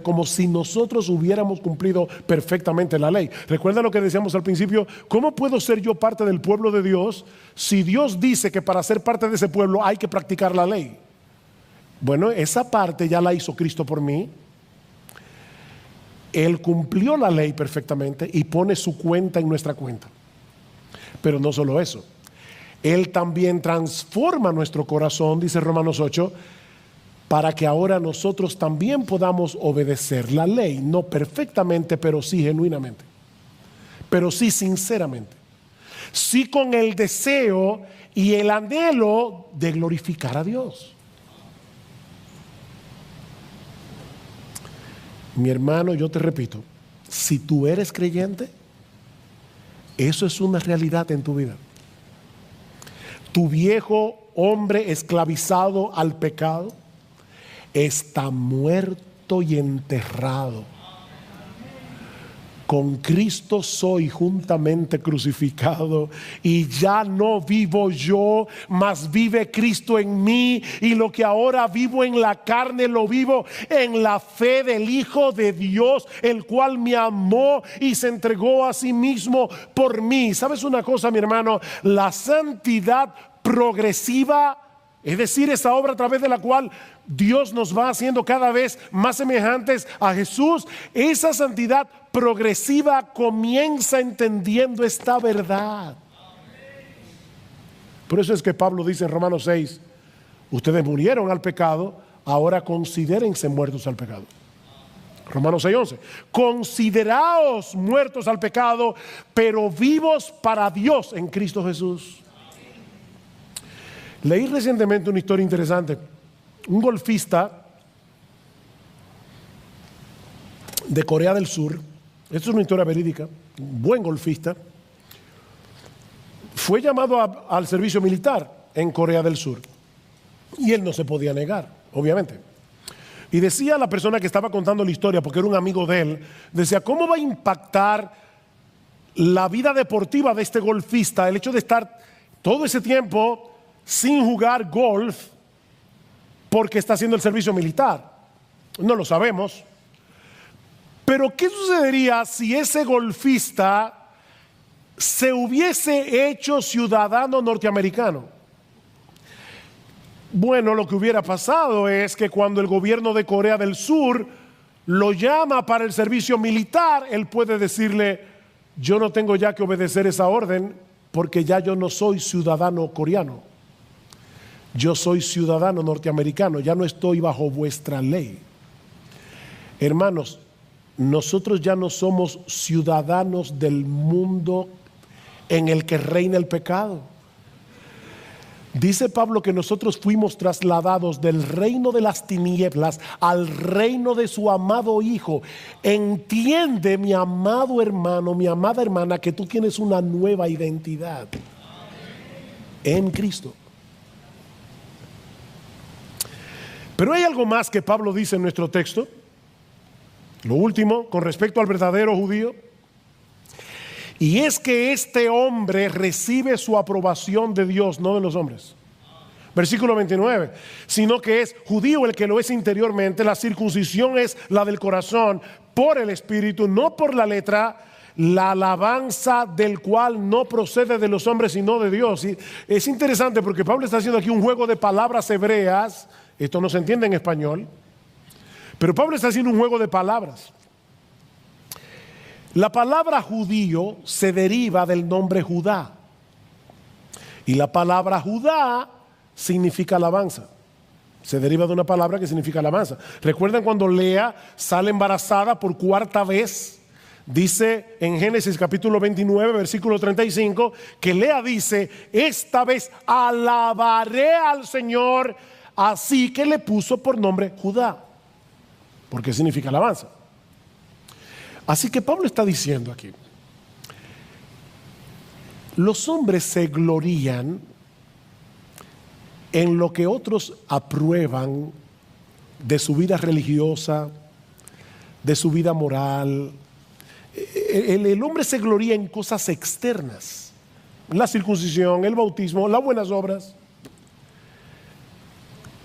como si nosotros hubiéramos cumplido perfectamente la ley. Recuerda lo que decíamos al principio: ¿cómo puedo ser yo parte del pueblo de Dios si Dios dice que para ser parte de ese pueblo hay que practicar la ley? Bueno, esa parte ya la hizo Cristo por mí. Él cumplió la ley perfectamente y pone su cuenta en nuestra cuenta. Pero no solo eso, Él también transforma nuestro corazón, dice Romanos 8, para que ahora nosotros también podamos obedecer la ley, no perfectamente, pero sí genuinamente, pero sí sinceramente, sí con el deseo y el anhelo de glorificar a Dios. Mi hermano, yo te repito, si tú eres creyente, eso es una realidad en tu vida. Tu viejo hombre esclavizado al pecado está muerto y enterrado. Con Cristo soy juntamente crucificado, y ya no vivo yo, mas vive Cristo en mí, y lo que ahora vivo en la carne lo vivo en la fe del Hijo de Dios, el cual me amó y se entregó a sí mismo por mí. ¿Sabes una cosa, mi hermano? La santidad progresiva Es decir, esa obra a través de la cual Dios nos va haciendo cada vez más semejantes a Jesús. Esa santidad progresiva comienza entendiendo esta verdad. Por eso es que Pablo dice en Romanos 6, ustedes murieron al pecado, ahora considérense muertos al pecado. Romanos 6:11, consideraos muertos al pecado, pero vivos para Dios en Cristo Jesús. Leí recientemente una historia interesante. Un golfista de Corea del Sur, esto es una historia verídica, un buen golfista, fue llamado al servicio militar en Corea del Sur. Y él no se podía negar, obviamente. Y decía la persona que estaba contando la historia, porque era un amigo de él, decía, ¿cómo va a impactar la vida deportiva de este golfista el hecho de estar todo ese tiempo sin jugar golf porque está haciendo el servicio militar? No lo sabemos. Pero ¿qué sucedería si ese golfista se hubiese hecho ciudadano norteamericano? Bueno, lo que hubiera pasado es que cuando el gobierno de Corea del Sur lo llama para el servicio militar, él puede decirle, yo no tengo ya que obedecer esa orden porque ya yo no soy ciudadano coreano. Yo soy ciudadano norteamericano, ya no estoy bajo vuestra ley. Hermanos, nosotros ya no somos ciudadanos del mundo en el que reina el pecado. Dice Pablo que nosotros fuimos trasladados del reino de las tinieblas al reino de su amado Hijo. Entiende, mi amado hermano, mi amada hermana, que tú tienes una nueva identidad en Cristo. Pero hay algo más que Pablo dice en nuestro texto. Lo último, con respecto al verdadero judío. Y es que este hombre recibe su aprobación de Dios, no de los hombres. Versículo 29, sino que es judío el que lo es interiormente, la circuncisión es la del corazón, por el espíritu, no por la letra, la alabanza del cual no procede de los hombres sino de Dios. Y es interesante porque Pablo está haciendo aquí un juego de palabras hebreas. Esto no se entiende en español, pero Pablo está haciendo un juego de palabras. La palabra judío se deriva del nombre Judá. Y la palabra Judá significa alabanza. Se deriva de una palabra que significa alabanza. ¿Recuerdan cuando Lea sale embarazada por cuarta vez? Dice en Génesis capítulo 29, versículo 35, que Lea dice, esta vez alabaré al Señor, así que le puso por nombre Judá, porque significa alabanza. Así que Pablo está diciendo aquí, los hombres se glorían en lo que otros aprueban de su vida religiosa, de su vida moral. El hombre se gloría en cosas externas, la circuncisión, el bautismo, las buenas obras.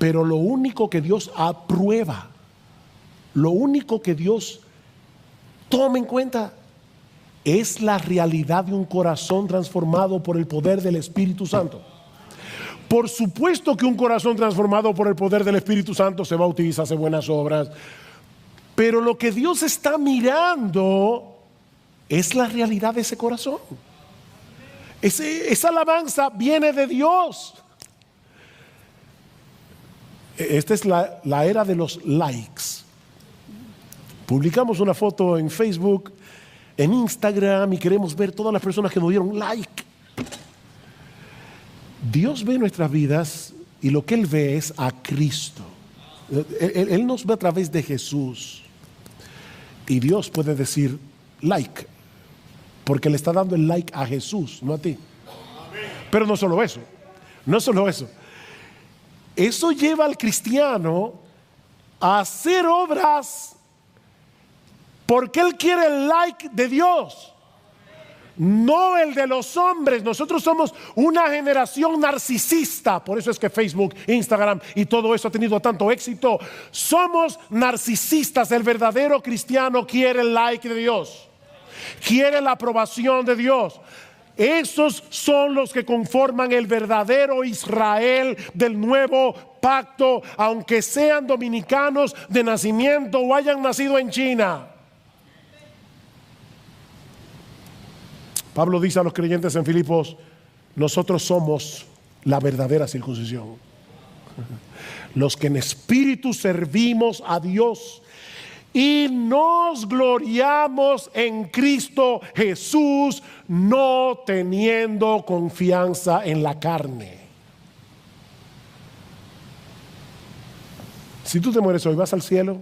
Pero lo único que Dios aprueba, lo único que Dios toma en cuenta es la realidad de un corazón transformado por el poder del Espíritu Santo. Por supuesto que un corazón transformado por el poder del Espíritu Santo se bautiza, hace buenas obras, pero lo que Dios está mirando es la realidad de ese corazón. Esa alabanza viene de Dios. Esta es la era de los likes. Publicamos una foto en Facebook, en Instagram, y queremos ver todas las personas que nos dieron like. Dios ve nuestras vidas y lo que Él ve es a Cristo. Él nos ve a través de Jesús. Y Dios puede decir like, porque le está dando el like a Jesús, no a ti. Pero no solo eso, no solo eso. Eso lleva al cristiano a hacer obras porque él quiere el like de Dios, no el de los hombres. Nosotros somos una generación narcisista. Por eso es que Facebook, Instagram y todo eso ha tenido tanto éxito. Somos narcisistas. El verdadero cristiano quiere el like de Dios, quiere la aprobación de Dios. Esos son los que conforman el verdadero Israel del nuevo pacto, aunque sean dominicanos de nacimiento o hayan nacido en China. Pablo dice a los creyentes en Filipos: nosotros somos la verdadera circuncisión, los que en espíritu servimos a Dios y nos gloriamos en Cristo Jesús, no teniendo confianza en la carne. Si tú te mueres hoy, ¿vas al cielo?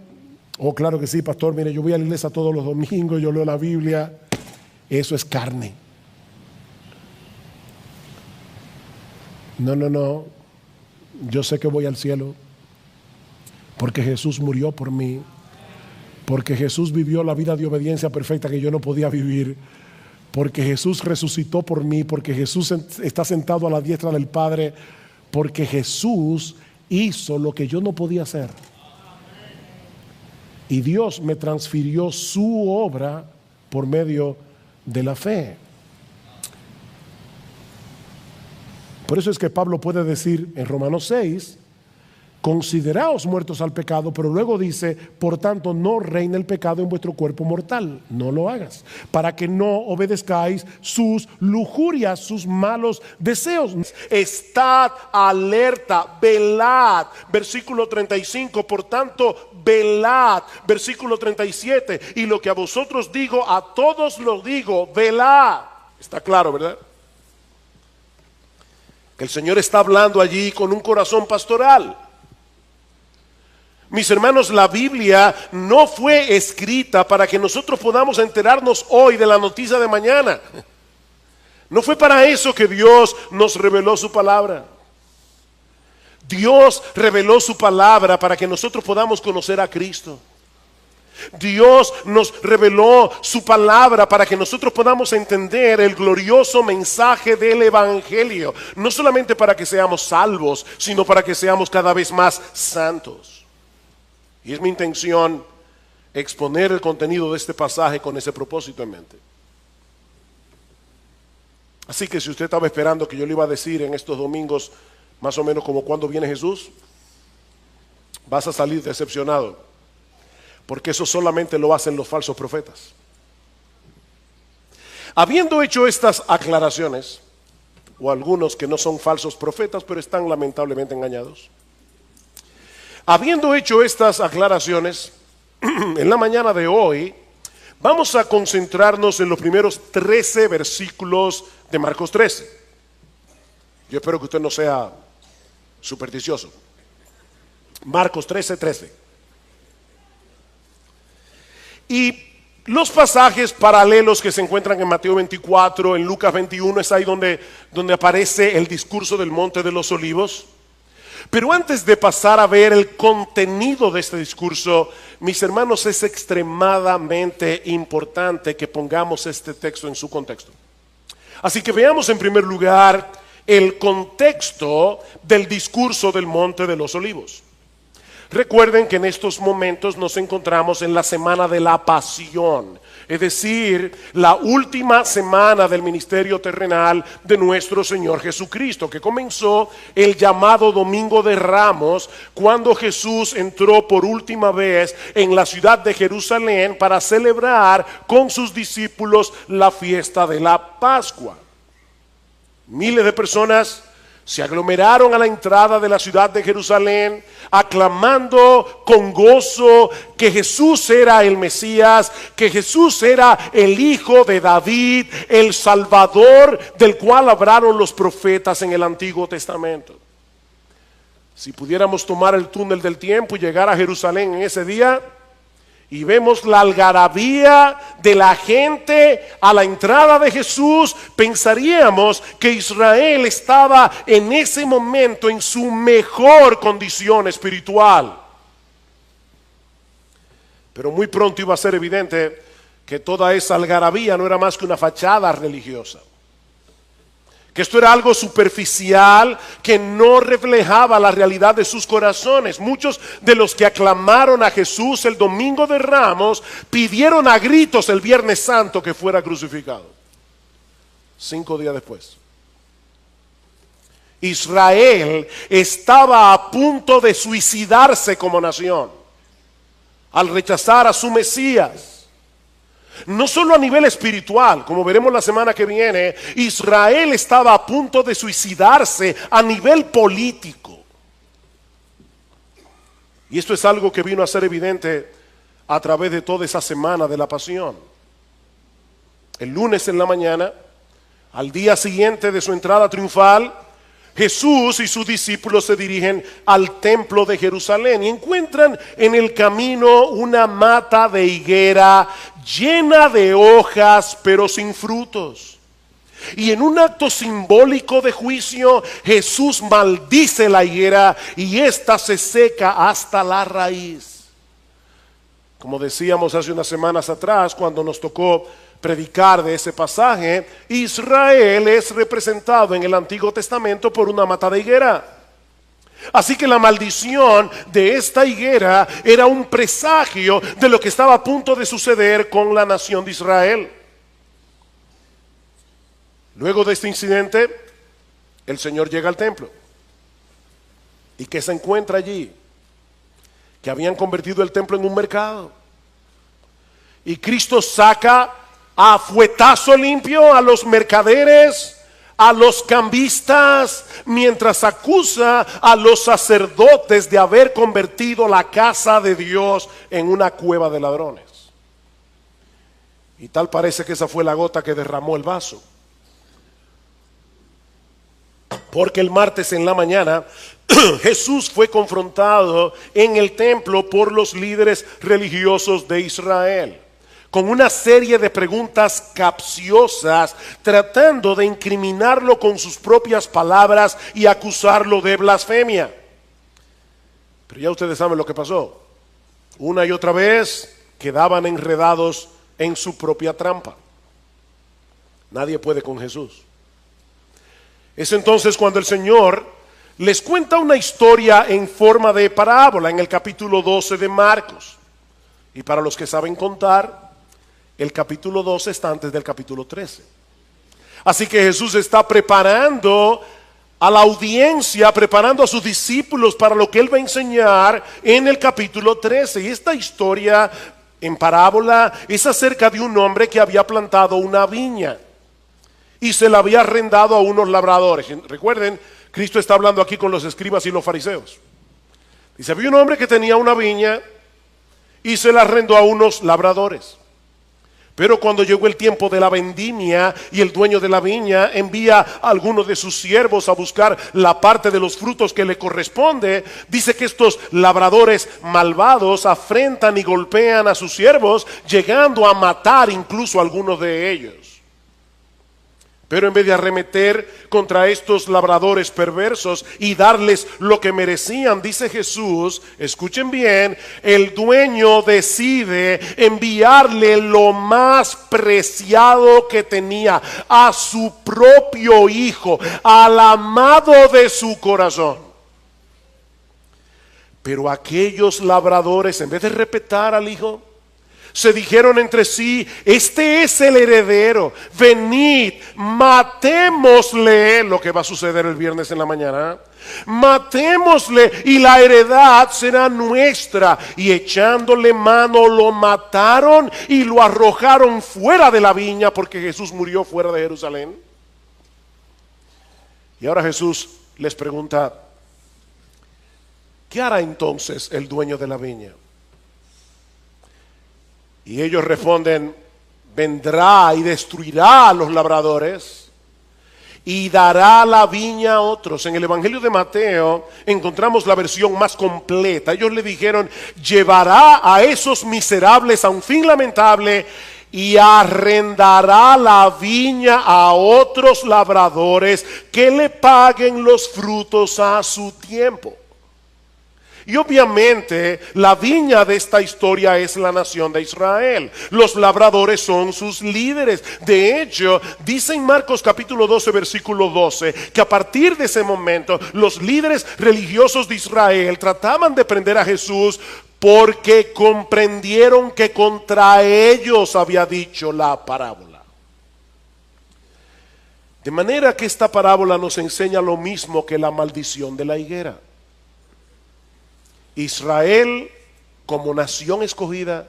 Oh, claro que sí, pastor. Mire, yo voy a la iglesia todos los domingos, yo leo la Biblia. Eso es carne. No. Yo sé que voy al cielo porque Jesús murió por mí, porque Jesús vivió la vida de obediencia perfecta que yo no podía vivir, porque Jesús resucitó por mí, porque Jesús está sentado a la diestra del Padre, porque Jesús hizo lo que yo no podía hacer. Y Dios me transfirió su obra por medio de la fe. Por eso es que Pablo puede decir en Romanos 6: consideraos muertos al pecado, pero luego dice: por tanto no reine el pecado en vuestro cuerpo mortal. No lo hagas, para que no obedezcáis sus lujurias, sus malos deseos. Estad alerta, velad. Versículo 35, por tanto velad. Versículo 37, y lo que a vosotros digo, a todos lo digo, velad. Está claro, ¿verdad? Que el Señor está hablando allí con un corazón pastoral. Mis hermanos, la Biblia no fue escrita para que nosotros podamos enterarnos hoy de la noticia de mañana. No fue para eso que Dios nos reveló su palabra. Dios reveló su palabra para que nosotros podamos conocer a Cristo. Dios nos reveló su palabra para que nosotros podamos entender el glorioso mensaje del Evangelio. No solamente para que seamos salvos, sino para que seamos cada vez más santos. Y es mi intención exponer el contenido de este pasaje con ese propósito en mente. Así que si usted estaba esperando que yo le iba a decir en estos domingos más o menos como cuándo viene Jesús, vas a salir decepcionado, porque eso solamente lo hacen los falsos profetas. Habiendo hecho estas aclaraciones, o algunos que no son falsos profetas, pero están lamentablemente engañados. Habiendo hecho estas aclaraciones, en la mañana de hoy vamos a concentrarnos en los primeros 13 versículos de Marcos 13. Yo espero que usted no sea supersticioso. Marcos 13:13. Y los pasajes paralelos que se encuentran en Mateo 24, en Lucas 21, es ahí donde aparece el discurso del Monte de los Olivos. Pero antes de pasar a ver el contenido de este discurso, mis hermanos, es extremadamente importante que pongamos este texto en su contexto. Así que veamos en primer lugar el contexto del discurso del Monte de los Olivos. Recuerden que en estos momentos nos encontramos en la semana de la pasión, es decir, la última semana del ministerio terrenal de nuestro Señor Jesucristo, que comenzó el llamado Domingo de Ramos, cuando Jesús entró por última vez en la ciudad de Jerusalén para celebrar con sus discípulos la fiesta de la Pascua. Miles de personas se aglomeraron a la entrada de la ciudad de Jerusalén, aclamando con gozo que Jesús era el Mesías, que Jesús era el Hijo de David, el Salvador del cual hablaron los profetas en el Antiguo Testamento. Si pudiéramos tomar el túnel del tiempo y llegar a Jerusalén en ese día, y vemos la algarabía de la gente a la entrada de Jesús, pensaríamos que Israel estaba en ese momento en su mejor condición espiritual. Pero muy pronto iba a ser evidente que toda esa algarabía no era más que una fachada religiosa, que esto era algo superficial que no reflejaba la realidad de sus corazones. Muchos de los que aclamaron a Jesús el Domingo de Ramos pidieron a gritos el Viernes Santo que fuera crucificado. 5 días después. Israel estaba a punto de suicidarse como nación al rechazar a su Mesías. No solo a nivel espiritual, como veremos la semana que viene, Israel estaba a punto de suicidarse a nivel político. Y esto es algo que vino a ser evidente a través de toda esa semana de la pasión. El lunes en la mañana, al día siguiente de su entrada triunfal, Jesús y sus discípulos se dirigen al templo de Jerusalén y encuentran en el camino una mata de higuera llena de hojas pero sin frutos. Y en un acto simbólico de juicio, Jesús maldice la higuera y ésta se seca hasta la raíz. Como decíamos hace unas semanas atrás, cuando nos tocó predicar de ese pasaje, Israel es representado en el Antiguo Testamento por una mata de higuera. Así que la maldición de esta higuera era un presagio de lo que estaba a punto de suceder con la nación de Israel. Luego de este incidente, el Señor llega al templo. ¿Y qué se encuentra allí? Que habían convertido el templo en un mercado. Y Cristo saca a fuetazo limpio a los mercaderes, a los cambistas, mientras acusa a los sacerdotes de haber convertido la casa de Dios en una cueva de ladrones. Y tal parece que esa fue la gota que derramó el vaso. Porque el martes en la mañana Jesús fue confrontado en el templo por los líderes religiosos de Israel, con una serie de preguntas capciosas, tratando de incriminarlo con sus propias palabras y acusarlo de blasfemia. Pero ya ustedes saben lo que pasó. Una y otra vez quedaban enredados en su propia trampa. Nadie puede con Jesús. Es entonces cuando el Señor les cuenta una historia en forma de parábola en el capítulo 12 de Marcos. Y para los que saben contar, el capítulo 12 está antes del capítulo 13. Así que Jesús está preparando a la audiencia, preparando a sus discípulos para lo que Él va a enseñar en el capítulo 13. Y esta historia en parábola es acerca de un hombre que había plantado una viña y se la había arrendado a unos labradores. Recuerden, Cristo está hablando aquí con los escribas y los fariseos. Dice, había un hombre que tenía una viña y se la arrendó a unos labradores. Pero cuando llegó el tiempo de la vendimia y el dueño de la viña envía a algunos de sus siervos a buscar la parte de los frutos que le corresponde, dice que estos labradores malvados afrentan y golpean a sus siervos, llegando a matar incluso a algunos de ellos. Pero en vez de arremeter contra estos labradores perversos y darles lo que merecían, dice Jesús, escuchen bien, el dueño decide enviarle lo más preciado que tenía, a su propio hijo, al amado de su corazón. Pero aquellos labradores, en vez de respetar al hijo, se dijeron entre sí, este es el heredero, venid, matémosle, lo que va a suceder el viernes en la mañana, matémosle y la heredad será nuestra. Y echándole mano lo mataron y lo arrojaron fuera de la viña, porque Jesús murió fuera de Jerusalén. Y ahora Jesús les pregunta, ¿qué hará entonces el dueño de la viña? Y ellos responden, vendrá y destruirá a los labradores y dará la viña a otros. En el Evangelio de Mateo encontramos la versión más completa. Ellos le dijeron, llevará a esos miserables a un fin lamentable y arrendará la viña a otros labradores que le paguen los frutos a su tiempo. Y obviamente la viña de esta historia es la nación de Israel. Los labradores son sus líderes. De hecho, dice en Marcos capítulo 12 versículo 12 que a partir de ese momento los líderes religiosos de Israel trataban de prender a Jesús porque comprendieron que contra ellos había dicho la parábola. De manera que esta parábola nos enseña lo mismo que la maldición de la higuera. Israel, como nación escogida,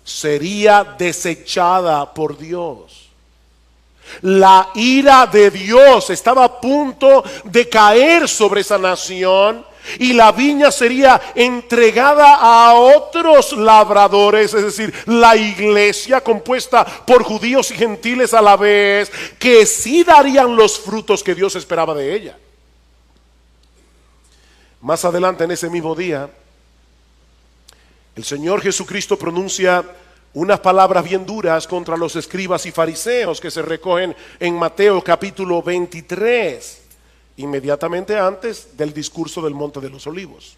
sería desechada por Dios. La ira de Dios estaba a punto de caer sobre esa nación y la viña sería entregada a otros labradores, es decir, la iglesia compuesta por judíos y gentiles a la vez, que sí darían los frutos que Dios esperaba de ella. Más adelante en ese mismo día, el Señor Jesucristo pronuncia unas palabras bien duras contra los escribas y fariseos que se recogen en Mateo capítulo 23, inmediatamente antes del discurso del Monte de los Olivos.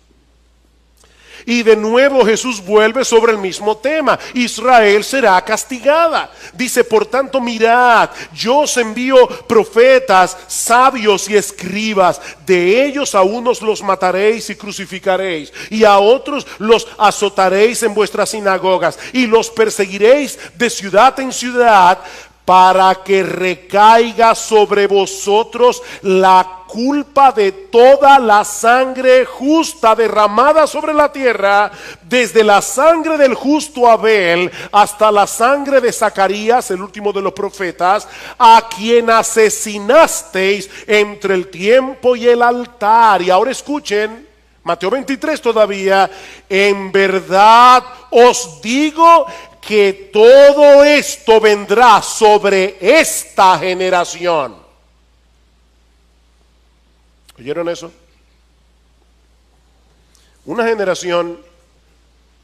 Y de nuevo Jesús vuelve sobre el mismo tema. Israel será castigada. Dice, por tanto, mirad, yo os envío profetas, sabios y escribas. De ellos a unos los mataréis y crucificaréis, y a otros los azotaréis en vuestras sinagogas, y los perseguiréis de ciudad en ciudad, para que recaiga sobre vosotros la culpa de toda la sangre justa derramada sobre la tierra, desde la sangre del justo Abel hasta la sangre de Zacarías, el último de los profetas, a quien asesinasteis entre el tiempo y el altar. Y ahora escuchen, Mateo 23 todavía, en verdad os digo que todo esto vendrá sobre esta generación. ¿Oyeron eso? Una generación,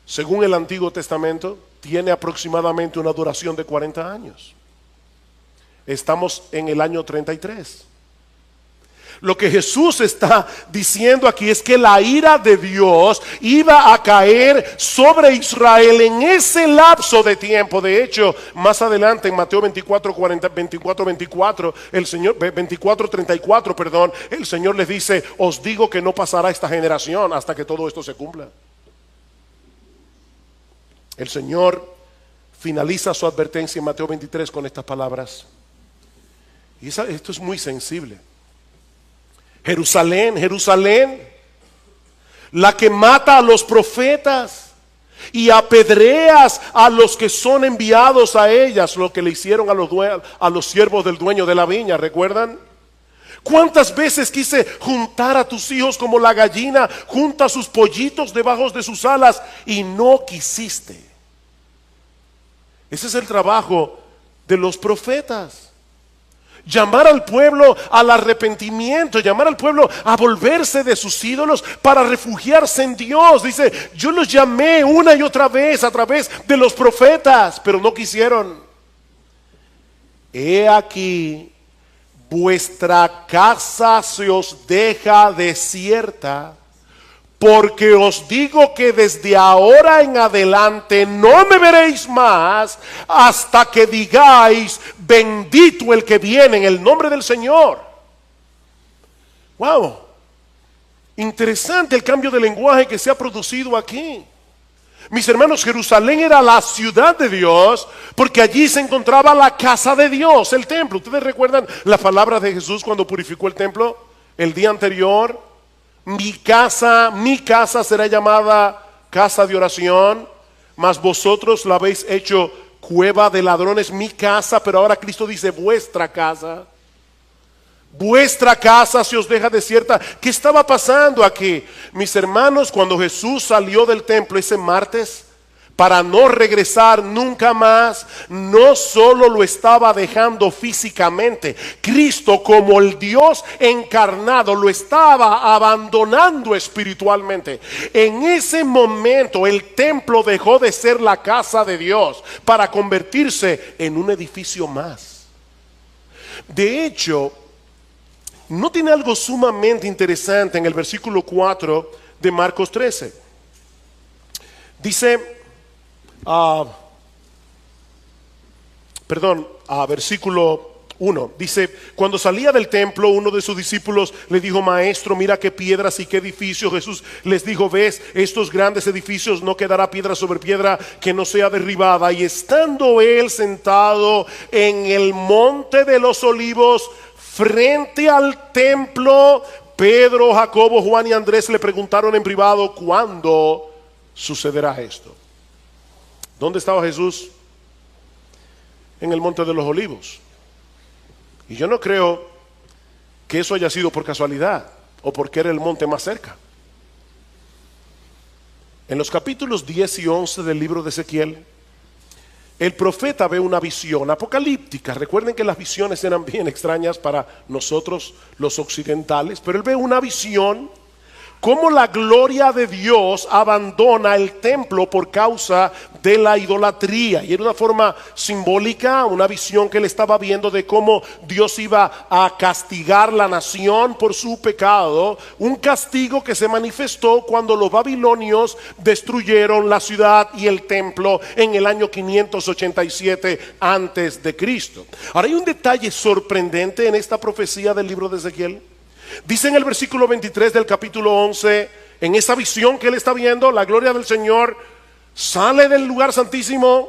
según el Antiguo Testamento, tiene aproximadamente una duración de 40 años. Estamos en el año 33. Lo que Jesús está diciendo aquí es que la ira de Dios iba a caer sobre Israel en ese lapso de tiempo. De hecho, más adelante en Mateo 24:34, el Señor, 24:34, perdón, el Señor les dice, os digo que no pasará esta generación hasta que todo esto se cumpla. El Señor finaliza su advertencia en Mateo 23 con estas palabras. Y esto es muy sensible. Jerusalén, Jerusalén, la que mata a los profetas y apedreas a los que son enviados a ellas, lo que le hicieron a los siervos del dueño de la viña, ¿recuerdan? ¿Cuántas veces quise juntar a tus hijos como la gallina junta sus pollitos debajo de sus alas y no quisiste? Ese es el trabajo de los profetas. Llamar al pueblo al arrepentimiento, llamar al pueblo a volverse de sus ídolos para refugiarse en Dios. Dice, yo los llamé una y otra vez a través de los profetas, pero no quisieron. He aquí, vuestra casa se os deja desierta, porque os digo que desde ahora en adelante no me veréis más hasta que digáis, bendito el que viene en el nombre del Señor. Wow, interesante el cambio de lenguaje que se ha producido aquí. Mis hermanos, Jerusalén era la ciudad de Dios porque allí se encontraba la casa de Dios, el templo. ¿Ustedes recuerdan las palabras de Jesús cuando purificó el templo el día anterior? Mi casa será llamada casa de oración, mas vosotros la habéis hecho cueva de ladrones. Mi casa, pero ahora Cristo dice vuestra casa. Vuestra casa se os deja desierta. ¿Qué estaba pasando aquí? Mis hermanos, cuando Jesús salió del templo ese martes para no regresar nunca más, no solo lo estaba dejando físicamente, Cristo como el Dios encarnado lo estaba abandonando espiritualmente. En ese momento el templo dejó de ser la casa de Dios para convertirse en un edificio más. De hecho, ¿no tiene algo sumamente interesante en el versículo 4 de Marcos 13? Dice, versículo 1, dice, cuando salía del templo, uno de sus discípulos le dijo, maestro, mira qué piedras y qué edificios. Jesús les dijo, ves, estos grandes edificios, no quedará piedra sobre piedra que no sea derribada. Y estando él sentado en el monte de los olivos, frente al templo, Pedro, Jacobo, Juan y Andrés le preguntaron en privado: ¿cuándo sucederá esto? ¿Dónde estaba Jesús? En el Monte de los Olivos. Y yo no creo que eso haya sido por casualidad o porque era el monte más cerca. En los capítulos 10 y 11 del libro de Ezequiel, el profeta ve una visión apocalíptica. Recuerden que las visiones eran bien extrañas para nosotros los occidentales, pero él ve una visión cómo la gloria de Dios abandona el templo por causa de la idolatría. Y era una forma simbólica, una visión que él estaba viendo de cómo Dios iba a castigar la nación por su pecado. Un castigo que se manifestó cuando los babilonios destruyeron la ciudad y el templo en el año 587 antes de Cristo. Ahora, hay un detalle sorprendente en esta profecía del libro de Ezequiel. Dice en el versículo 23 del capítulo 11, en esa visión que él está viendo, la gloria del Señor sale del lugar santísimo,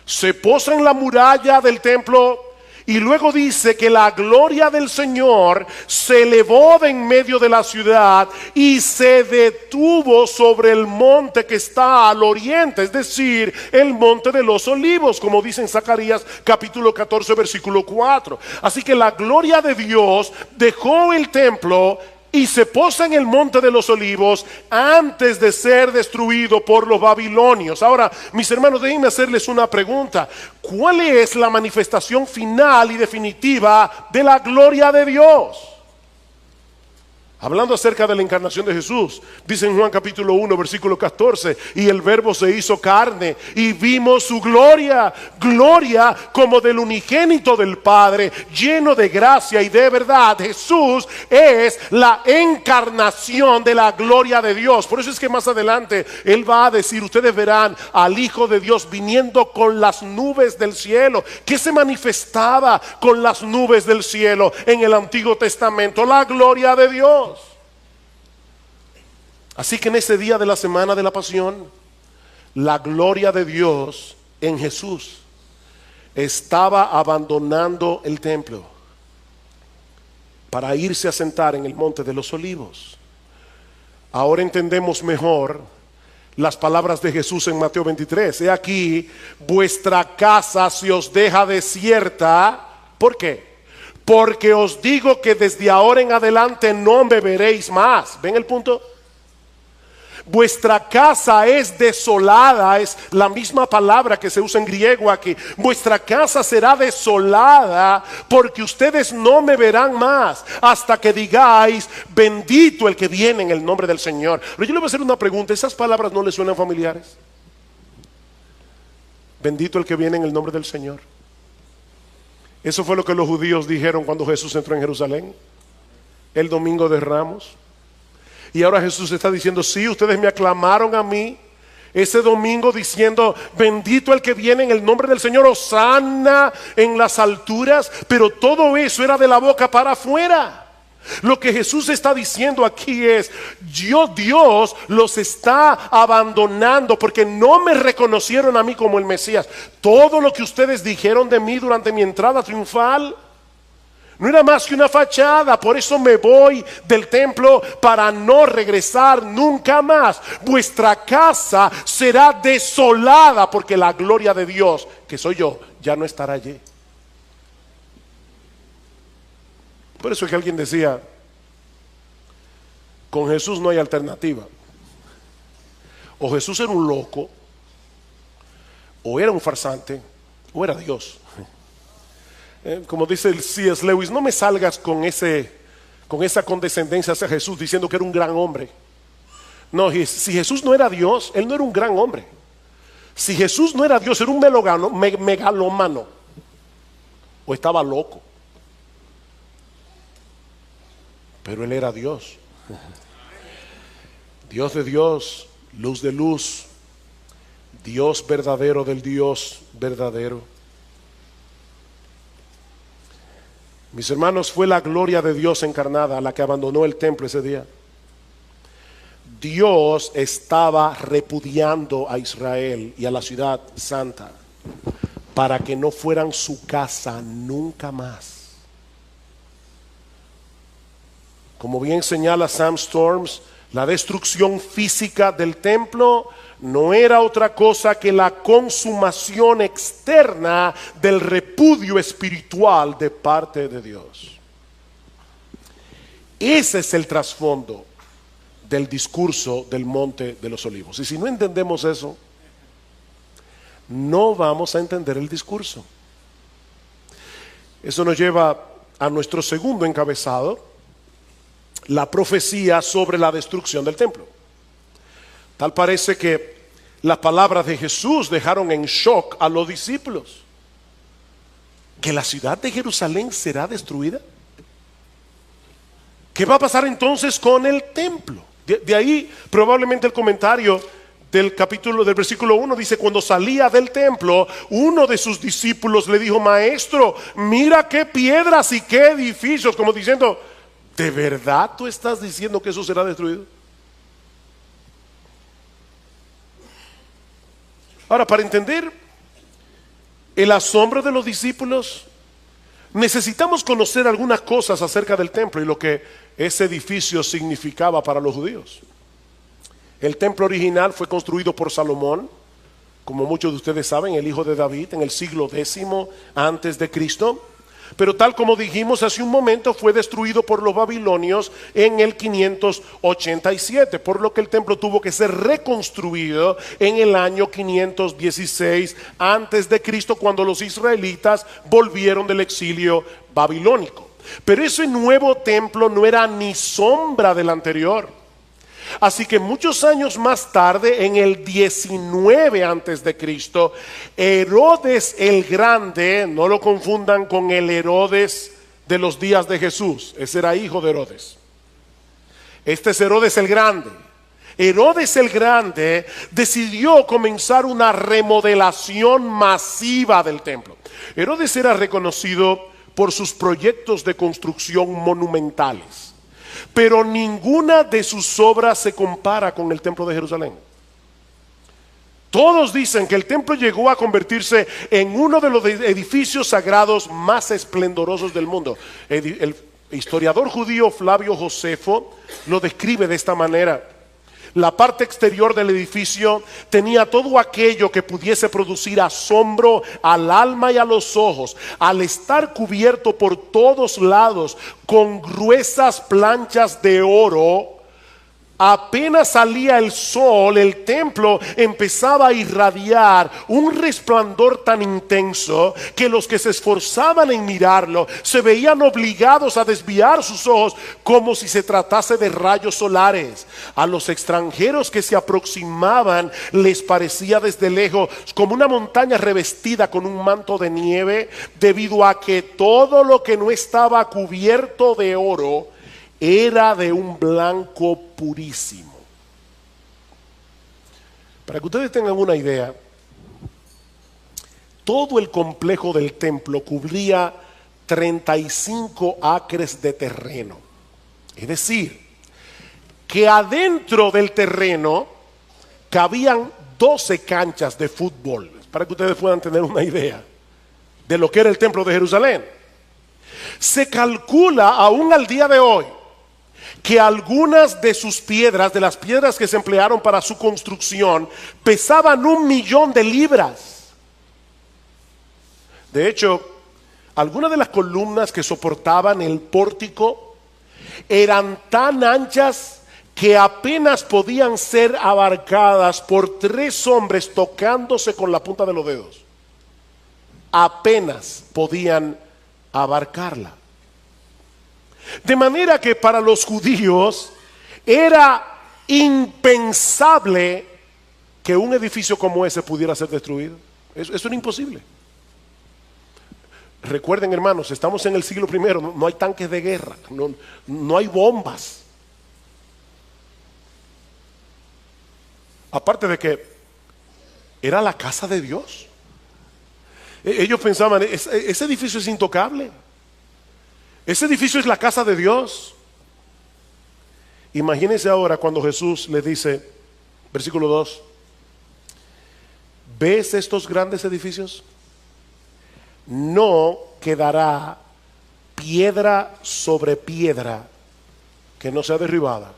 se posa en la muralla del templo, y luego dice que la gloria del Señor se elevó de en medio de la ciudad y se detuvo sobre el monte que está al oriente, es decir, el monte de los olivos, como dice en Zacarías capítulo 14 versículo 4. Así que la gloria de Dios dejó el templo y se posa en el monte de los olivos antes de ser destruido por los babilonios. Ahora, mis hermanos, déjenme hacerles una pregunta. ¿Cuál es la manifestación final y definitiva de la gloria de Dios? Hablando acerca de la encarnación de Jesús, dice en Juan capítulo 1 versículo 14: y el verbo se hizo carne y vimos su gloria, gloria como del unigénito del Padre, lleno de gracia y de verdad. Jesús es la encarnación de la gloria de Dios. Por eso es que más adelante Él va a decir: ustedes verán al Hijo de Dios viniendo con las nubes del cielo. ¿Qué se manifestaba con las nubes del cielo en el Antiguo Testamento? La gloria de Dios. Así que en ese día de la semana de la pasión, la gloria de Dios en Jesús estaba abandonando el templo para irse a sentar en el monte de los olivos. Ahora entendemos mejor las palabras de Jesús en Mateo 23. He aquí, vuestra casa se os deja desierta. ¿Por qué? Porque os digo que desde ahora en adelante no me veréis más. ¿Ven el punto? Vuestra casa es desolada, es la misma palabra que se usa en griego aquí. Vuestra casa será desolada porque ustedes no me verán más hasta que digáis: bendito el que viene en el nombre del Señor. Pero yo le voy a hacer una pregunta. ¿Esas palabras no le suenan familiares? Bendito el que viene en el nombre del Señor. Eso fue lo que los judíos dijeron cuando Jesús entró en Jerusalén el domingo de Ramos. Y ahora Jesús está diciendo: sí, ustedes me aclamaron a mí ese domingo diciendo: bendito el que viene en el nombre del Señor, hosana en las alturas. Pero todo eso era de la boca para afuera. Lo que Jesús está diciendo aquí es: Dios los está abandonando porque no me reconocieron a mí como el Mesías. Todo lo que ustedes dijeron de mí durante mi entrada triunfal no era más que una fachada. Por eso me voy del templo para no regresar nunca más. Vuestra casa será desolada porque la gloria de Dios, que soy yo, ya no estará allí. Por eso es que alguien decía: con Jesús no hay alternativa. O Jesús era un loco, o era un farsante, o era Dios. Como dice el C.S. Lewis: no me salgas con esa condescendencia hacia Jesús diciendo que era un gran hombre. No, si Jesús no era Dios, Él no era un gran hombre. Si Jesús no era Dios, era un megalómano, o estaba loco. Pero Él era Dios. Dios de Dios, luz de luz, Dios verdadero del Dios verdadero. Mis hermanos, fue la gloria de Dios encarnada la que abandonó el templo ese día. Dios estaba repudiando a Israel y a la ciudad santa para que no fueran su casa nunca más. Como bien señala Sam Storms, la destrucción física del templo no era otra cosa que la consumación externa del repudio espiritual de parte de Dios. Ese es el trasfondo del discurso del Monte de los Olivos. Y si no entendemos eso, no vamos a entender el discurso. Eso nos lleva a nuestro segundo encabezado, la profecía sobre la destrucción del templo. Tal parece que las palabras de Jesús dejaron en shock a los discípulos. ¿Que la ciudad de Jerusalén será destruida? ¿Qué va a pasar entonces con el templo? De ahí probablemente el comentario del capítulo del versículo 1 dice: cuando salía del templo, uno de sus discípulos le dijo: maestro, mira qué piedras y qué edificios, como diciendo, ¿de verdad tú estás diciendo que eso será destruido? Ahora, para entender el asombro de los discípulos, necesitamos conocer algunas cosas acerca del templo y lo que ese edificio significaba para los judíos. El templo original fue construido por Salomón, como muchos de ustedes saben, el hijo de David, en el siglo X antes de Cristo. Pero tal como dijimos hace un momento, fue destruido por los babilonios en el 587, por lo que el templo tuvo que ser reconstruido en el año 516 antes de Cristo, cuando los israelitas volvieron del exilio babilónico. Pero ese nuevo templo no era ni sombra del anterior. Así que muchos años más tarde, en el 19 antes de Cristo, Herodes el Grande, no lo confundan con el Herodes de los días de Jesús, ese era hijo de Herodes. Este es Herodes el Grande. Herodes el Grande decidió comenzar una remodelación masiva del templo. Herodes era reconocido por sus proyectos de construcción monumentales, pero ninguna de sus obras se compara con el templo de Jerusalén. Todos dicen que el templo llegó a convertirse en uno de los edificios sagrados más esplendorosos del mundo. El historiador judío Flavio Josefo lo describe de esta manera: la parte exterior del edificio tenía todo aquello que pudiese producir asombro al alma y a los ojos, al estar cubierto por todos lados con gruesas planchas de oro. Apenas salía el sol, el templo empezaba a irradiar un resplandor tan intenso que los que se esforzaban en mirarlo se veían obligados a desviar sus ojos, como si se tratase de rayos solares. A los extranjeros que se aproximaban les parecía desde lejos como una montaña revestida con un manto de nieve, debido a que todo lo que no estaba cubierto de oro era de un blanco purísimo. Para que ustedes tengan una idea, todo el complejo del templo cubría 35 acres de terreno. Es decir, que adentro del terreno cabían 12 canchas de fútbol, para que ustedes puedan tener una idea de lo que era el templo de Jerusalén. Se calcula aún al día de hoy que algunas de sus piedras, de las piedras que se emplearon para su construcción, pesaban 1.000.000 de libras. De hecho, algunas de las columnas que soportaban el pórtico eran tan anchas que apenas podían ser abarcadas por 3 hombres tocándose con la punta de los dedos. Apenas podían abarcarla. De manera que para los judíos era impensable que un edificio como ese pudiera ser destruido. Eso era imposible. Recuerden, hermanos, estamos en el siglo I, no hay tanques de guerra, no hay bombas. Aparte de que era la casa de Dios. Ellos pensaban, ese edificio es intocable. Ese edificio es la casa de Dios. Imagínense ahora cuando Jesús le dice, versículo 2, ¿ves estos grandes edificios? No quedará piedra sobre piedra que no sea derribada.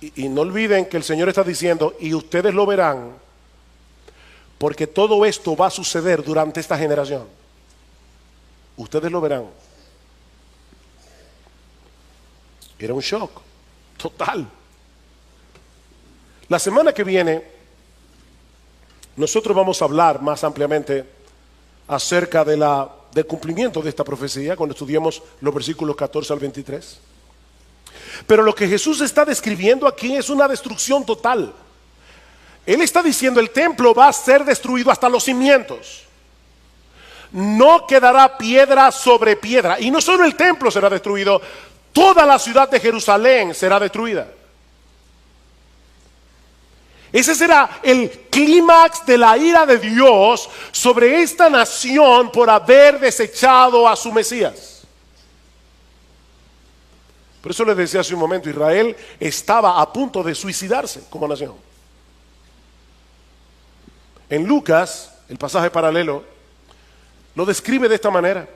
Y no olviden que el Señor está diciendo, y ustedes lo verán, porque todo esto va a suceder durante esta generación. Ustedes lo verán. Era un shock total. La semana que viene, nosotros vamos a hablar más ampliamente acerca del cumplimiento de esta profecía, cuando estudiemos los versículos 14 al 23. Pero lo que Jesús está describiendo aquí es una destrucción total. Él está diciendo, el templo va a ser destruido hasta los cimientos. No quedará piedra sobre piedra. Y no solo el templo será destruido, toda la ciudad de Jerusalén será destruida. Ese será el clímax de la ira de Dios sobre esta nación por haber desechado a su Mesías. Por eso les decía hace un momento, Israel estaba a punto de suicidarse como nación. En Lucas, el pasaje paralelo, lo describe de esta manera.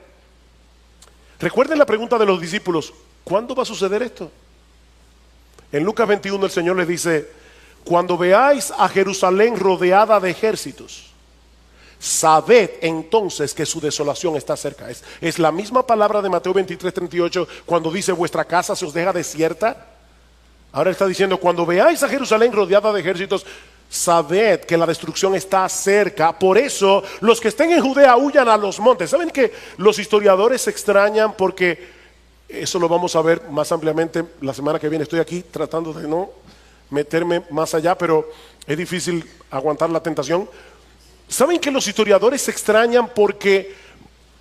Recuerden la pregunta de los discípulos, ¿cuándo va a suceder esto? En Lucas 21 el Señor les dice, cuando veáis a Jerusalén rodeada de ejércitos, sabed entonces que su desolación está cerca. Es la misma palabra de Mateo 23:38 cuando dice vuestra casa se os deja desierta. Ahora está diciendo cuando veáis a Jerusalén rodeada de ejércitos, sabed que la destrucción está cerca. Por eso los que estén en Judea huyan a los montes. ¿Saben que los historiadores se extrañan? Porque eso lo vamos a ver más ampliamente la semana que viene. Estoy aquí tratando de no meterme más allá, pero es difícil aguantar la tentación. ¿Saben que los historiadores se extrañan porque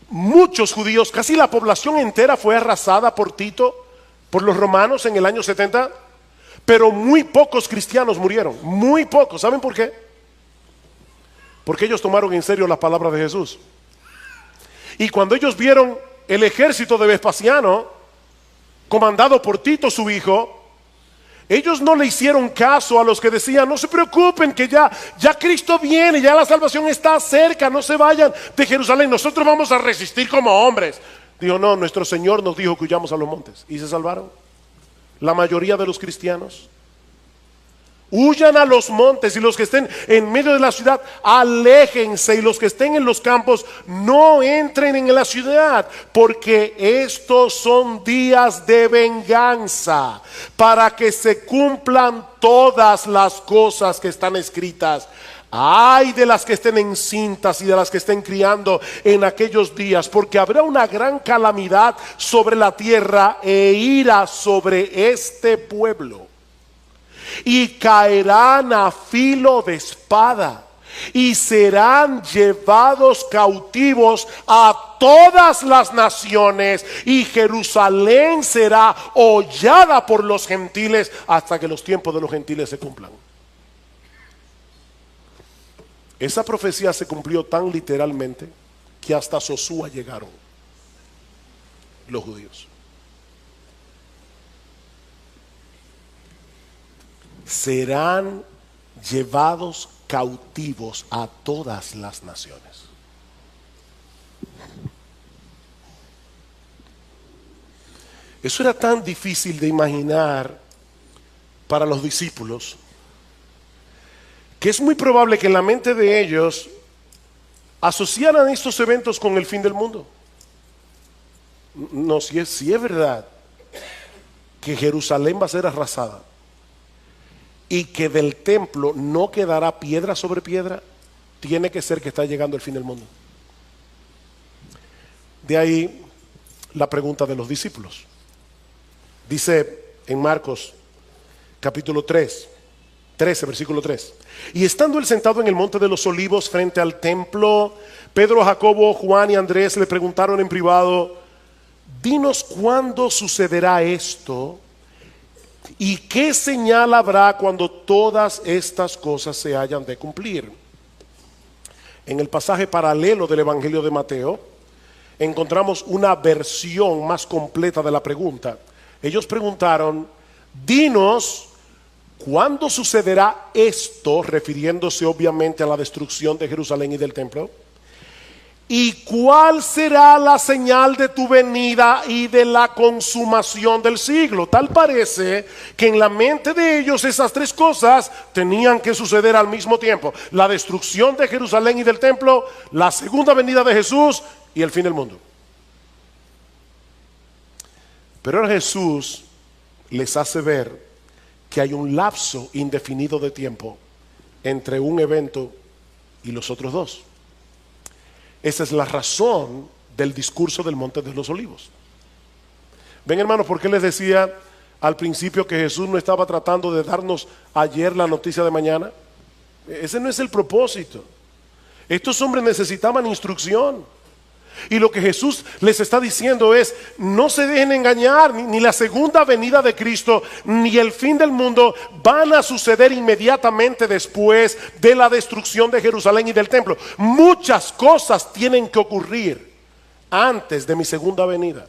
muchos judíos, casi la población entera fue arrasada por Tito, por los romanos en el año 70? Pero muy pocos cristianos murieron, muy pocos. ¿Saben por qué? Porque ellos tomaron en serio las palabras de Jesús. Y cuando ellos vieron el ejército de Vespasiano, comandado por Tito su hijo, ellos no le hicieron caso a los que decían, no se preocupen que ya Cristo viene, ya la salvación está cerca, no se vayan de Jerusalén, nosotros vamos a resistir como hombres. Dijo, no, nuestro Señor nos dijo que huyamos a los montes. Y se salvaron. La mayoría de los cristianos huyan a los montes, y los que estén en medio de la ciudad aléjense, y los que estén en los campos no entren en la ciudad, porque estos son días de venganza, para que se cumplan todas las cosas que están escritas. Ay de las que estén encintas y de las que estén criando en aquellos días, porque habrá una gran calamidad sobre la tierra e ira sobre este pueblo. Y caerán a filo de espada y serán llevados cautivos a todas las naciones, y Jerusalén será hollada por los gentiles hasta que los tiempos de los gentiles se cumplan. Esa profecía se cumplió tan literalmente que hasta Sosúa llegaron los judíos. Serán llevados cautivos a todas las naciones. Eso era tan difícil de imaginar para los discípulos, que es muy probable que en la mente de ellos asociaran estos eventos con el fin del mundo. No, si es verdad que Jerusalén va a ser arrasada y que del templo no quedará piedra sobre piedra, tiene que ser que está llegando el fin del mundo. De ahí la pregunta de los discípulos. Dice en Marcos capítulo 13, versículo 3. Y estando él sentado en el monte de los olivos frente al templo, Pedro, Jacobo, Juan y Andrés le preguntaron en privado, dinos cuándo sucederá esto y qué señal habrá cuando todas estas cosas se hayan de cumplir. En el pasaje paralelo del Evangelio de Mateo encontramos una versión más completa de la pregunta. Ellos preguntaron, dinos ¿cuándo sucederá esto? Refiriéndose obviamente a la destrucción de Jerusalén y del templo. ¿Y cuál será la señal de tu venida y de la consumación del siglo? Tal parece que en la mente de ellos esas tres cosas tenían que suceder al mismo tiempo: la destrucción de Jerusalén y del templo, la segunda venida de Jesús y el fin del mundo. Pero ahora Jesús les hace ver que hay un lapso indefinido de tiempo entre un evento y los otros dos. Esa es la razón del discurso del Monte de los Olivos. Ven, hermanos, ¿por qué les decía al principio que Jesús no estaba tratando de darnos ayer la noticia de mañana? Ese no es el propósito. Estos hombres necesitaban instrucción. Y lo que Jesús les está diciendo es: no se dejen engañar, ni la segunda venida de Cristo ni el fin del mundo van a suceder inmediatamente después de la destrucción de Jerusalén y del templo. Muchas cosas tienen que ocurrir antes de mi segunda venida.